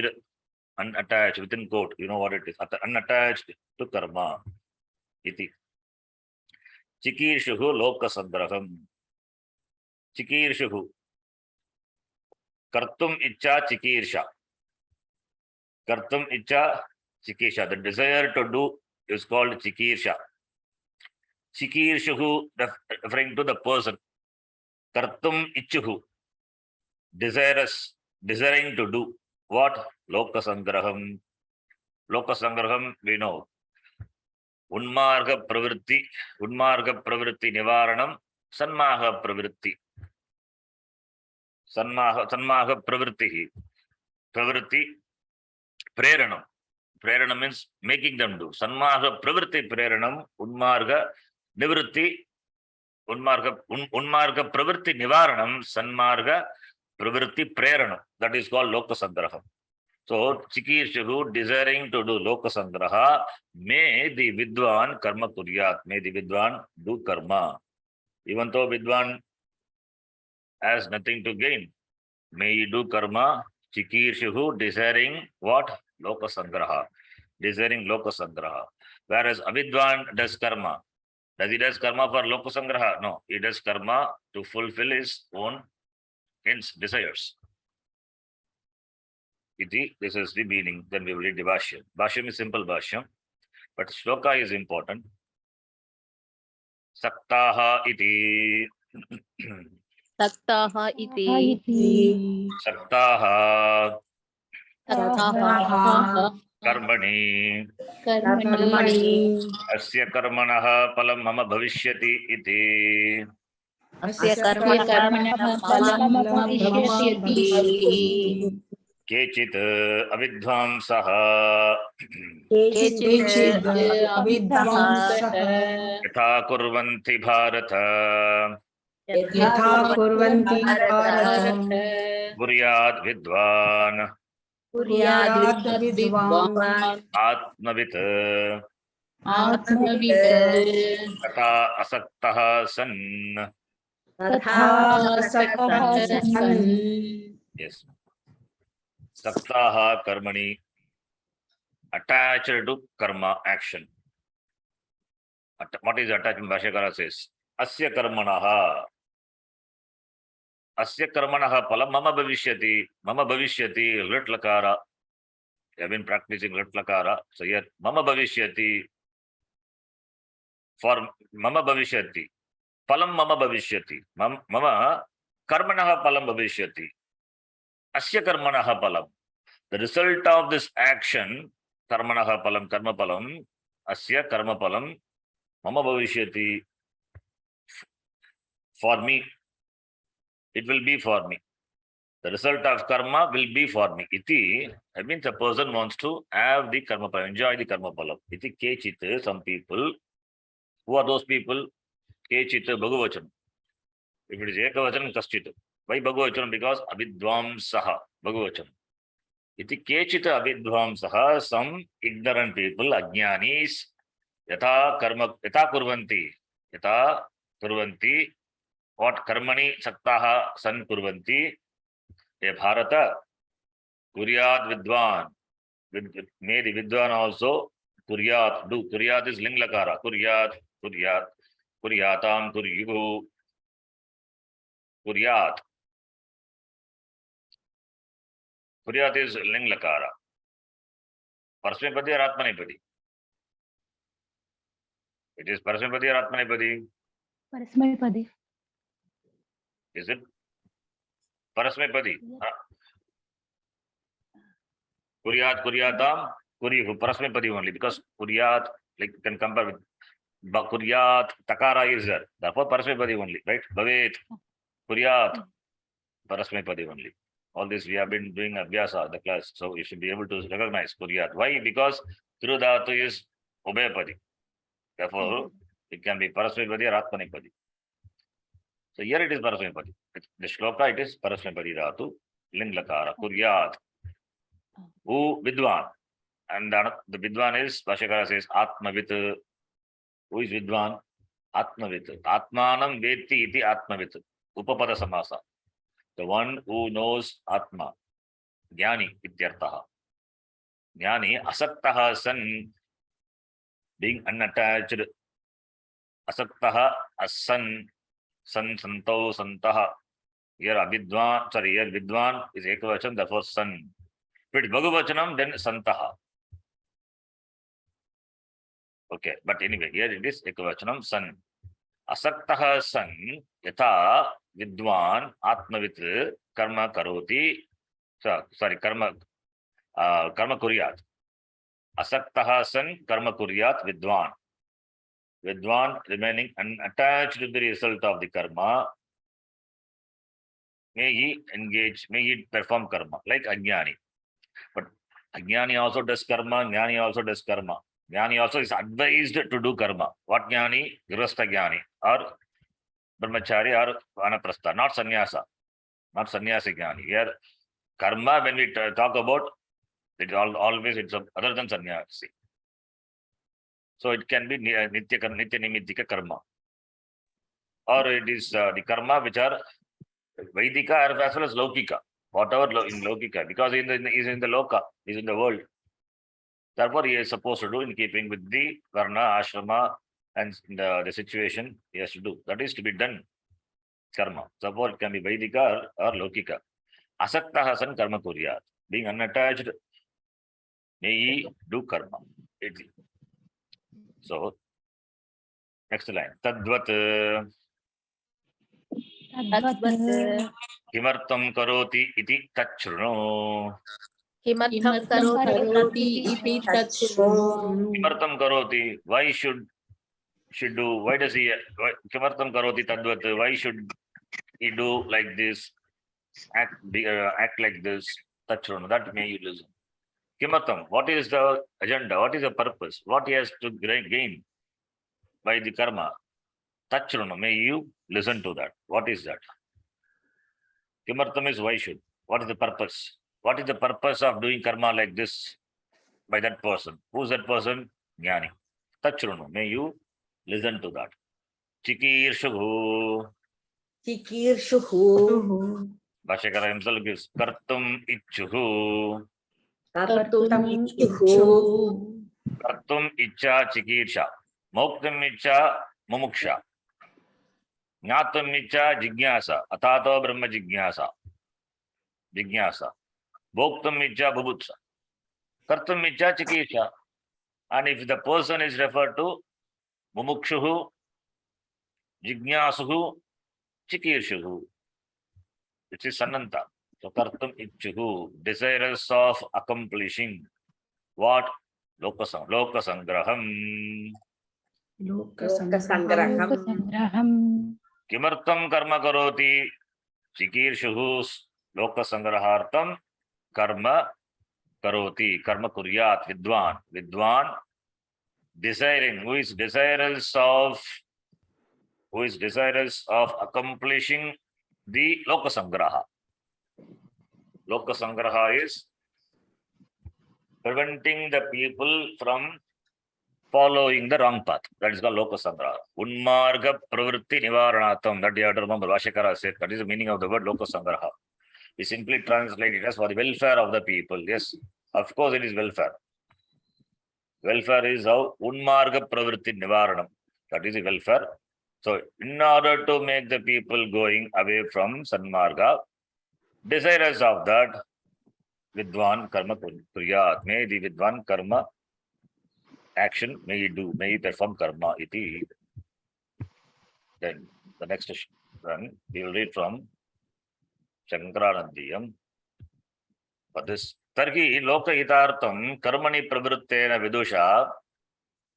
Speaker 1: within quote, you know what it is, unattached to karma. Iti. Chikirshuhu lokasangraham. Chikirshuhu. Kartum icha chikirsha. Kartum icha chikirsha. The desire to do is called chikirsha. Chikirshuhu, referring to the person. Kartum ichuhu. Desirous, desiring to do. What? Lokasangraham. Lokasangraham, we know. Unmarga pravritti nivaranam, sanmaha pravritti. Sanmaha pravritti. Pravritti, preranam. Preranam means making them do. Sanmaha pravritti preranam, unmarga nivritti, unmarga pravritti nivaranam, sanmarga pravritti preranam. That is called lokasangraham. So, Chikirshuhu, desiring to do lokasangraha, may the vidwan karma kuryat, may the vidwan do karma. Even though vidwan has nothing to gain, may he do karma. Chikirshuhu, desiring what? Lokasangraha. Desiring lokasangraha. Whereas avidwan does karma. Does he does karma for lokasangraha? No, he does karma to fulfill his own desires. This is the meaning. Then we will read the Bhashyam. Bhashyam is simple Bhashyam, but Shloka is important. Saktaha iti.
Speaker 3: Saktaha iti.
Speaker 1: Saktaha
Speaker 3: Saktaha
Speaker 1: karmani.
Speaker 3: karmani.
Speaker 1: Asya karmanaha palam mama bhavishyati iti.
Speaker 3: Asya karmanaha phalam bhavishyati.
Speaker 1: Kechit avidvamsaha.
Speaker 3: Kechid
Speaker 2: अविद्वांसः
Speaker 1: Yatha kurvanti bharata.
Speaker 2: यथा कुर्वन्ति Bharat
Speaker 1: Kuryad vidvan.
Speaker 2: कुर्यात् विद्वान्
Speaker 1: Atmavit.
Speaker 3: आत्मवित्
Speaker 1: Tata asaktaha san.
Speaker 2: तथा सक्तः सन्
Speaker 1: Yes. Saktaha karmani. Attached to karma action. What is attachment? Bhashyakara says, Asya karmanaha. Asya karmanaha palam mama bhavishyati. Mama bhavishyati, lit lakara. I have been practicing lit lakara. So here, mama bhavishyati. For mama bhavishyati. Palam mama bhavishyati. Mama karmanaha palam bhavishyati. Asya karmanaha palam. The result of this action, karmanaha palam, karma palam, asya karma palam, mama bhavishyati. For me, it will be for me. The result of karma will be for me. Iti, that means a person wants to have the karma palam, enjoy the karma palam. Iti kechit, some people. Who are those people? Kechit bhagavachanam. If it is ekavachanam, kaschit. Why bhagavachanam? Because avidvamsaha, bhagavachanam. Iti kechit avidvamsaha, some ignorant people, ajnanis, yatha kurvanti, what karmani saktaha san kurvanti, a bharata, kuryat vidwan, may the vidwan also, kuryat, do, kuryat is ling lakara, kuryatam, kuryuhu, kuryat. Kuryat is ling lakara. Parasmipadi or Atmanipadi? It is Parasmipadi or Atmanipadi?
Speaker 4: Parasmaipadi.
Speaker 1: Is it? Parasmepadi. Kuryat, kuryatam, kurihu. Parasmepadi only. Because kuryat, like you can compare with kuryat, takara is there. Therefore, Parasmepadi only, right? Bhavet, kuryat, Parasmepadi only. All this we have been doing abhyasa, the class. So you should be able to recognize kuryat. Why? Because through dhatu is ubhayapadi. Therefore, it can be Parasmepadi or Atmanipadi. So here it is Parasmepadi. The shloka it is Parasmepadi dhatu, ling lakara, kuryat, who vidwan. And the vidwan is, Bhashyakara says, Atmavit. Who is vidwan? Atmavit. Atmanam veti iti Atmavit. Upapada samasa. The one who knows Atma. Jnani ityartaha. Jnani asaktaha san, being unattached. Asaktaha asan, san santau santaha. Here avidwan, sorry, here vidwan is ekavachan, therefore san. If it is Bhagavachanam, then santaha. Okay, but anyway, here it is ekavachanam san. Asaktaha san, yatha vidwan atmavit karma karoti. Sorry, karma kuryat. Asaktaha san karma kuryat vidwan. Vidwan remaining unattached to the result of the karma. May he engage, may he perform karma, like Ajnani. But Ajnani also does karma, Jnani also does karma. Jnani also is advised to do karma. What Jnani? Grihastha Jnani or Brahmachari or Vanaprastha, not sannyasa. Not sannyasi Jnani. Here, karma, when we talk about, it always it's other than sannyasi. So it can be nitya nimitika karma. Or it is the karma which are Vaidika as well as Laukika. Whatever in Laukika, because he is in the Loka, he is in the world. Therefore, he is supposed to do in keeping with the Varna, Ashrama, and the situation he has to do. That is to be done. Karma. Suppose it can be Vaidika or Laukika. Asakta hasan karma kuryat. Being unattached, may he do karma. So, next line. Tadvat
Speaker 3: तद्वत्
Speaker 1: kimartam karoti iti tachrunu.
Speaker 3: किमर्थं करोति इति तच्छृणु
Speaker 1: Kimartam karoti. Why should do? Why does he? Kimartam karoti tadvat. Why should he do like this? Act like this. Tachrunu. That may you listen. Kimartam. What is the agenda? What is the purpose? What he has to gain by the karma? Tachrunu. May you listen to that. What is that? Kimartam is why should. What is the purpose? What is the purpose of doing karma like this by that person? Who is that person? Jnani. Tachrunu. May you listen to that. Chikirshuhu.
Speaker 2: Chikirshuhu.
Speaker 1: Bhashyakara himself gives kartum ichuhu.
Speaker 2: Kartum ichuhu.
Speaker 1: Kartum icha chikirsha. Moktam icha mumuksha. Jnatam icha jigyasa. Atato brahma jigyasa. Jigyasa. Bhoktam icha bhubutsa. Kartum icha chikirsha. And if the person is referred to mumukshuhu, jigyasuhu, chikirshuhu, which is sananta. So kartum ichuhu, desirous of accomplishing what? Lokasangraham.
Speaker 2: Lokasangraham.
Speaker 1: Kimartam karma karoti chikirshuhu lokasangrahartam karma karoti. Karma kuryat vidwan. Vidwan desiring, who is desirous of accomplishing the lokasangraha. Lokasangraha is preventing the people from following the wrong path. That is called lokasangraha. Unmarga pravritti nivaranatam. That you have to remember. Bhashyakara said that is the meaning of the word lokasangraha. We simply translate it as for the welfare of the people. Yes, of course it is welfare. Welfare is how unmarga pravritti nivaranam. That is the welfare. So, in order to make the people going away from sanmarga, desirous of that, vidwan karma kuryat. May the vidwan karma action, may he do, may he perform karma iti. Then the next one, we will read from Shankaranandiyam. For this, Tarhi Lokahitartham Karmani Pravrittena Vidusha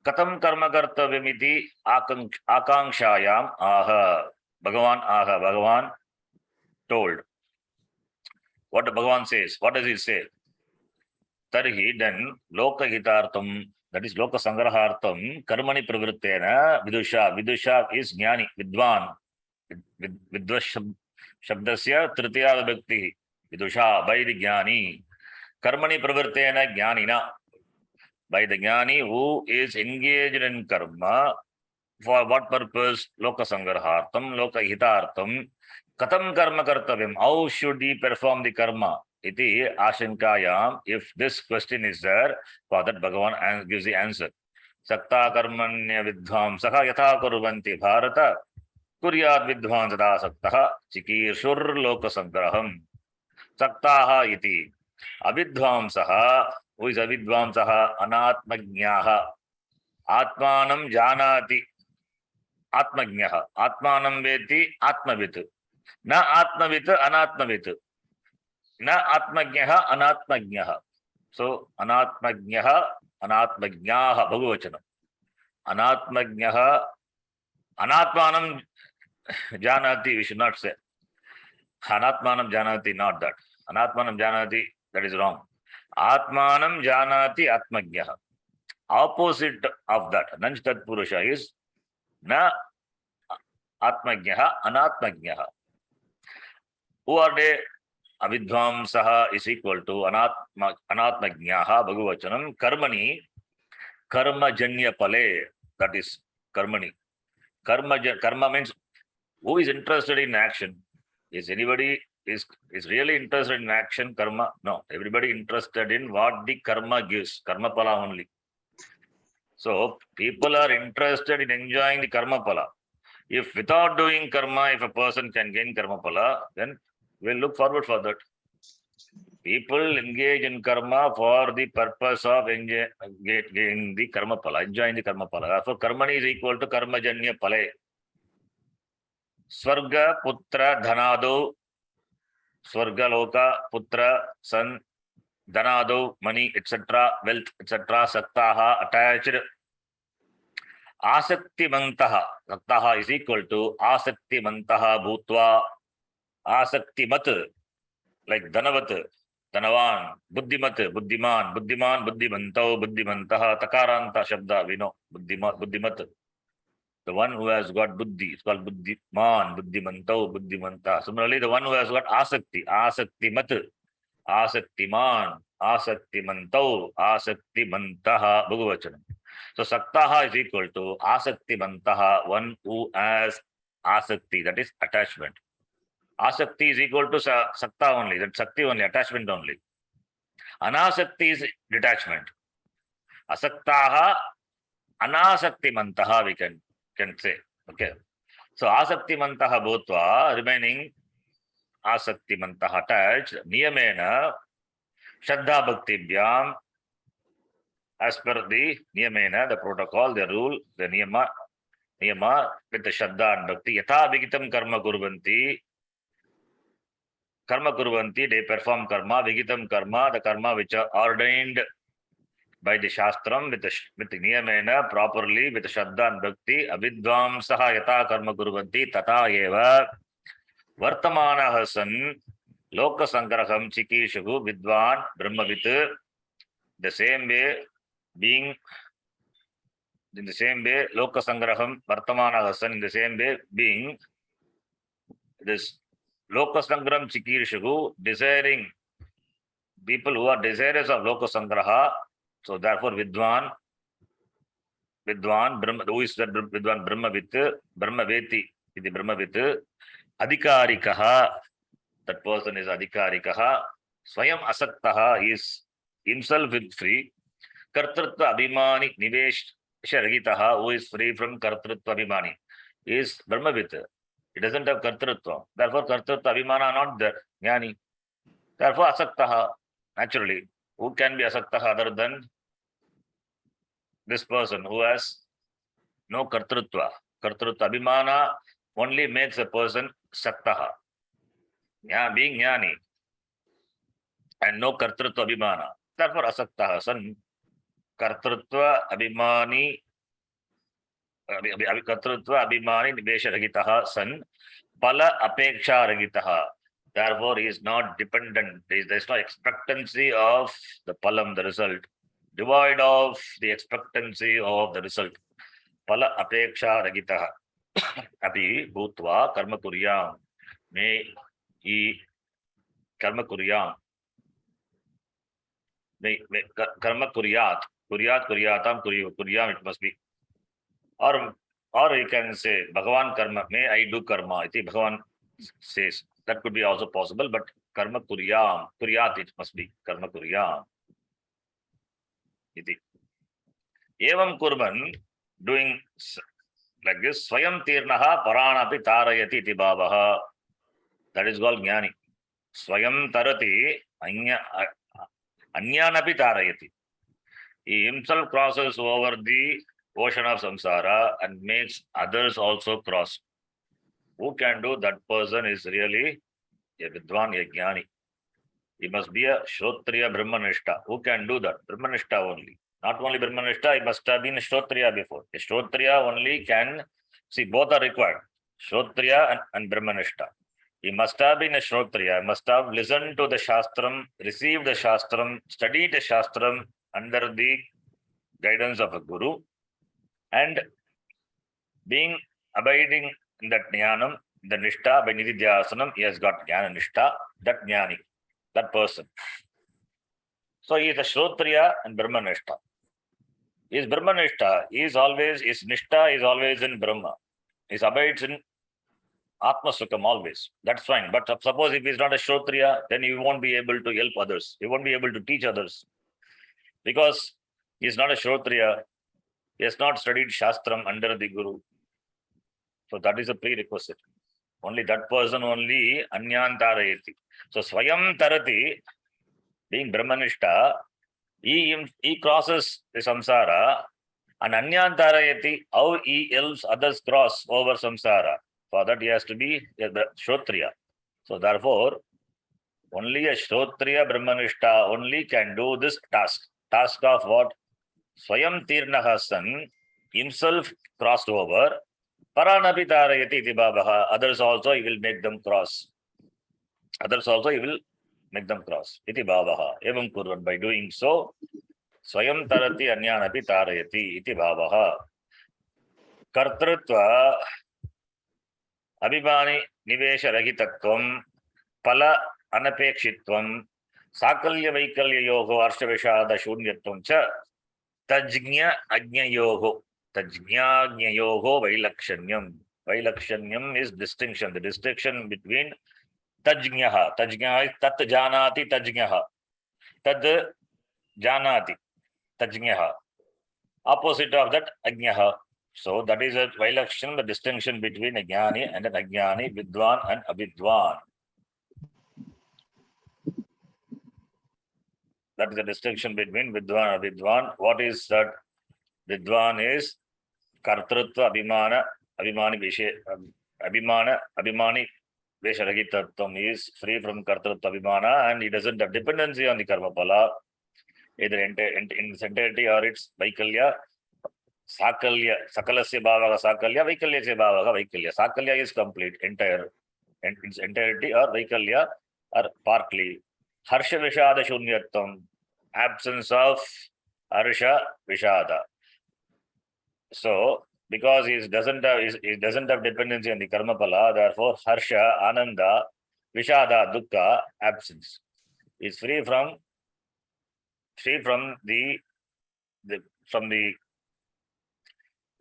Speaker 1: Katam Karma Kartavyamiti Akankshayam Aha. Bhagavan told. What Bhagavan says, what does he say? Tarhi, then Lokahitartham, that is Loka Sangrahartham, Karmani Pravrittena Vidusha. Vidusha is Jnani, Vidwan. Vidvash Shabdasya Tritiya Vibhakti. Vidusha, by the Jnani. Karmani Pravrittena Jnanina. By the Jnani who is engaged in karma. For what purpose? Loka Sangrahartham, Loka Hitartham. Katam Karma Kartavyam. How should he perform the karma? Iti Ashankayam. If this question is there, for that Bhagavan gives the answer. Sakta Karmanya Vidhvam Saha Yatha Kurvanti Bharata Kuryat Vidhvam Sada Saktaha Chikirshur Loka Sangraham. Saktaha iti. Avidhvam Saha. Who is Avidhvam Saha? Anatmagnaha. Atmanam Janati. Atmagnaha. Atmanam Veti Atmavit. Na Atmavit Anatmavit. Na Atmagnaha Anatmagnaha. So Anatmagnaha Anatmagnaha Bhagavachanam. Anatmagnaha Anatmanam Janati, we should not say. Anatmanam Janati, not that. Anatmanam Janati, that is wrong. Atmanam Janati Atmagnaha. Opposite of that, Nanchtat Purusha is Na Atmagnaha Anatmagnaha. Who are they? Avidhvam Saha is equal to Anatmagnaha Bhagavachanam Karmani Karma Janya Pale. That is Karmani. Karma means who is interested in action. Is anybody is really interested in action, karma? No. Everybody interested in what the karma gives. Karma pala only. So people are interested in enjoying the karma pala. If without doing karma, if a person can gain karma pala, then we'll look forward for that. People engage in karma for the purpose of gaining the karma pala, enjoying the karma pala. Therefore, karmani is equal to karma janya pale. Swarga, putra, dhanado, swarga, loka, putra, son, dhanado, money, etc., wealth, etc., saktaha, attached. Asakti mantaha. Saktaha is equal to asakti mantaha bhutva. Asakti mat, like dhanavat, dhanavan, buddhimat, buddhiman, buddhiman, buddhimanto, buddhimantaha, takaranta shabda, we know, buddhimat. The one who has got buddhi is called buddhiman, buddhimanto, buddhimanta. Similarly, the one who has got asakti, asakti mat, asaktiman, asaktimanto, asaktimantaha, bhagavachanam. So saktaha is equal to asaktimantaha, one who has asakti, that is attachment. Asakti is equal to sakta only, that sakti only, attachment only. Anasakti is detachment. Asaktaha, anasaktimantaha we can say. Okay. So asaktimantaha bhutva, remaining asaktimantaha attached, niyamena, shraddha bhaktibhyam, as per the niyamena, the protocol, the rule, the niyama with the shraddha and bhakti, yatha vigitam karma kurvanti, they perform karma, vigitam karma, the karma which are ordained by the Shastram with the niyamena properly, with the shraddha and bhakti, avidvam saha yata karma kurvanti, tata eva vartamana san loka sangraham chikishahu vidvan brahmavit. The same way, being in the same way, loka sangraham vartamana san, in the same way, being this loka sangraham chikishahu, desiring people who are desirous of loka sangraha. So therefore, Vidwan, Brahma, who is that Vidwan? Brahmaveti, iti Brahmavit, Adhikarikaha, that person is Adhikarikaha, Swayam Asaktaha, is himself with free, Kartrutva Abhimani Nivesh Shargitaha, who is free from Kartrutva Abhimani, is Brahmavit. He doesn't have Kartrutva. Therefore, Kartrutva Abhimana not there, Jnani. Therefore, Asaktaha, naturally. Who can be asaktaha other than this person who has no kartrutva? Kartrutva abhimana only makes a person saktaha. being jnani and no kartrutva abhimana. Therefore, asaktaha san kartrutva abhimani kartrutva abhimani nivesha ragitaha san pala apeksha ragitaha. Therefore, he is not dependent. There is no expectancy of the palam, the result. Devoid of the expectancy of the result. Pala apeksha ragitaha. Api bhutva karma kuryam. May he karma kuryam. May karma kuryat. Kuryatam kuryam it must be. Or you can say Bhagavan karma. May I do karma. Iti Bhagavan says. That could be also possible, but karma kuryam. Kuryat it must be. Karma kuryam. Iti. Evam kurman, doing like this, swayam tirnaha paranapi tarayati iti bhavaha. That is called jnani. Swayam tarati anyanapi tarayati. He himself crosses over the ocean of samsara and makes others also cross. Who can do that? Person is really a vidwan, a jnani. He must be a shrotriya brahmanishta. Who can do that? Brahmanishta only. Not only brahmanishta, he must have been a shrotriya before. A shrotriya only can, see, both are required. Shrotriya and brahmanishta. He must have been a shrotriya, must have listened to the shastram, received the shastram, studied the shastram under the guidance of a guru, and being abiding in that jnanam, the nishta, by nididhyasanam, he has got jnana nishta, that jnani, that person. So he is a shrotriya and brahmanishta. His brahmanishta is always, his nishta is always in Brahma. He abides in Atma Sukham always. That's fine. But suppose if he is not a shrotriya, then he won't be able to help others. He won't be able to teach others. Because he is not a shrotriya. He has not studied shastram under the guru. So that is a prerequisite. Only that person only anyan tarayati. So swayam tarati, being brahmanishta, he crosses the samsara, and anyan tarayati, how he helps others cross over samsara. For that he has to be a shrotriya. So therefore, only a shrotriya brahmanishta only can do this task. Task of what? Swayam tirnaha san, himself crossed over. Paranapi tarayati iti bhavaha. Others also he will make them cross. Others also he will make them cross. Iti bhavaha. Evam kurvan. By doing so, swayam tarati anyanapi tarayati iti bhavaha. Kartrutva abhimani nivesha ragitatvam pala anapekshitvam sakalya vaikalya yogo arshvishada shunyatvam cha tajña ajñayogo. Tajñagñayogo vailakshanyam. Vailakshanyam is distinction. The distinction between tajñaha. Tajñaha is tat janati tajñaha. Tad janati tajñaha. Opposite of that ajñaha. So that is a vailakshanyam, the distinction between a jnani and an ajnani, vidwan and avidwan. That is the distinction between vidwan and avidwan. What is that? Vidwan is kartrutva abhimani vesharagitattvam. Is free from kartrutva abhimana and he doesn't have dependency on the karma pala, either in its entirety or its vaikalya. Sakalya, sakalasya bhavaga sakalya, vaikalyasya bhavaga vaikalya. Sakalya is complete, entire, and its entirety, or vaikalya, or partly. Harsha vishada shunyatvam, absence of harsha vishada. So, because he doesn't have dependency on the karma pala, therefore harsha, ananda, vishada, dukkha, absence. Is free from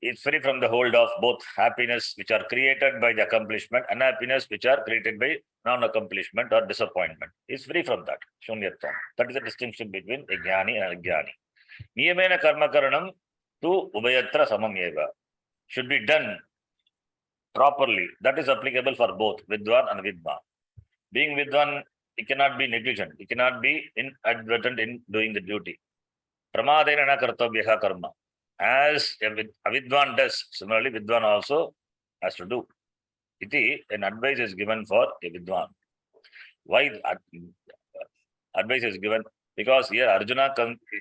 Speaker 1: it's free from the hold of both happiness which are created by the accomplishment and happiness which are created by non-accomplishment or disappointment. It's free from that. Shunyatvam. That is the distinction between a jnani and a jnani. Niyamena karma karanam tu ubayatra samam eva. Should be done properly. That is applicable for both vidwan and vidma. Being vidwan, he cannot be negligent. He cannot be inadvertent in doing the duty. Pramadena na kartavyaha karma. As a vidwan does, similarly vidwan also has to do. Iti, an advice is given for a vidwan. Why advice is given? Because here Arjuna,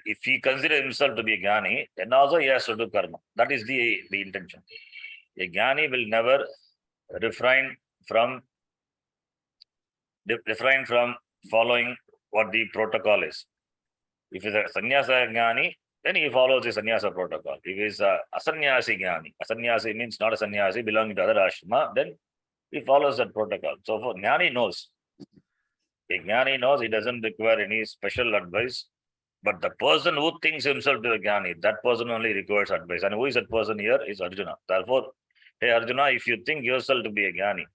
Speaker 1: if he considers himself to be a Jnani, then also he has to do karma. That is the intention. A Jnani will never refrain from following what the protocol is. If he is a sannyasa Jnani, then he follows the sannyasa protocol. If he is a asannyasi Jnani, asannyasi means not a sannyasi belonging to other ashrama, then he follows that protocol. So for Jnani knows. A Jnani knows he doesn't require any special advice, but the person who thinks himself to be a Jnani, that person only requires advice. And who is that person here? Is Arjuna. Therefore, hey Arjuna, if you think yourself to be a Jnani,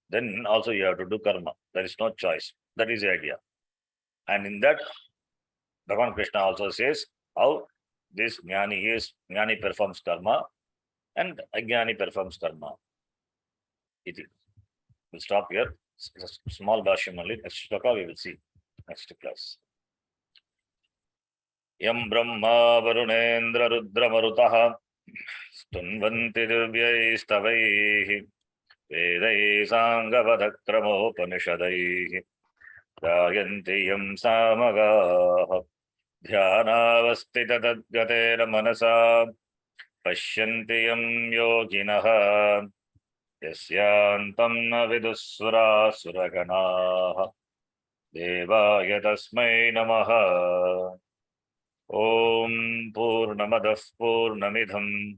Speaker 1: then also you have to do karma. There is no choice. That is the idea. And in that, Bhagavan Krishna also says how this Jnani performs karma and Ajnani performs karma. We'll stop here. It's a small bhashyam only. Next shloka we will see. Next class. Yam Brahma Varunendra Rudra Marutaha Stunvanti Divyaistavaihi Vedai Sangavadakramopanishadaihi Jayanti Yam Samagaha Dhyanavastita Tadgatera Manasa Pashyanti Yam Yoginaha Yasyantam na vidusura suraganaha Devaya tasmai namaha. Om Purnamadah Purnamidham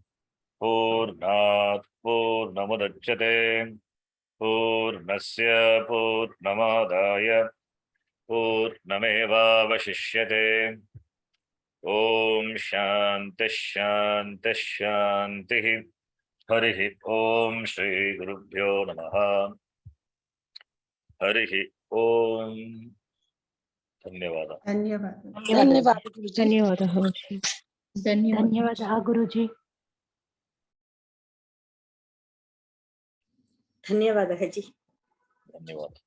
Speaker 1: Purnat Purnamudachyate Purnasya Purnamadaya Purnameva Vashishyate. Om Shanti Shanti Shanti. Harihi Om Shri Gurubhyo Namaha. Harihi Om. Dhanyavada.
Speaker 2: ಧನ್ಯವಾದः ಗುರುಜಿ. ಧನ್ಯವಾದः ಗುರುಜಿ.
Speaker 4: ಧನ್ಯವಾದः ಜಿ.
Speaker 1: Dhanyavada.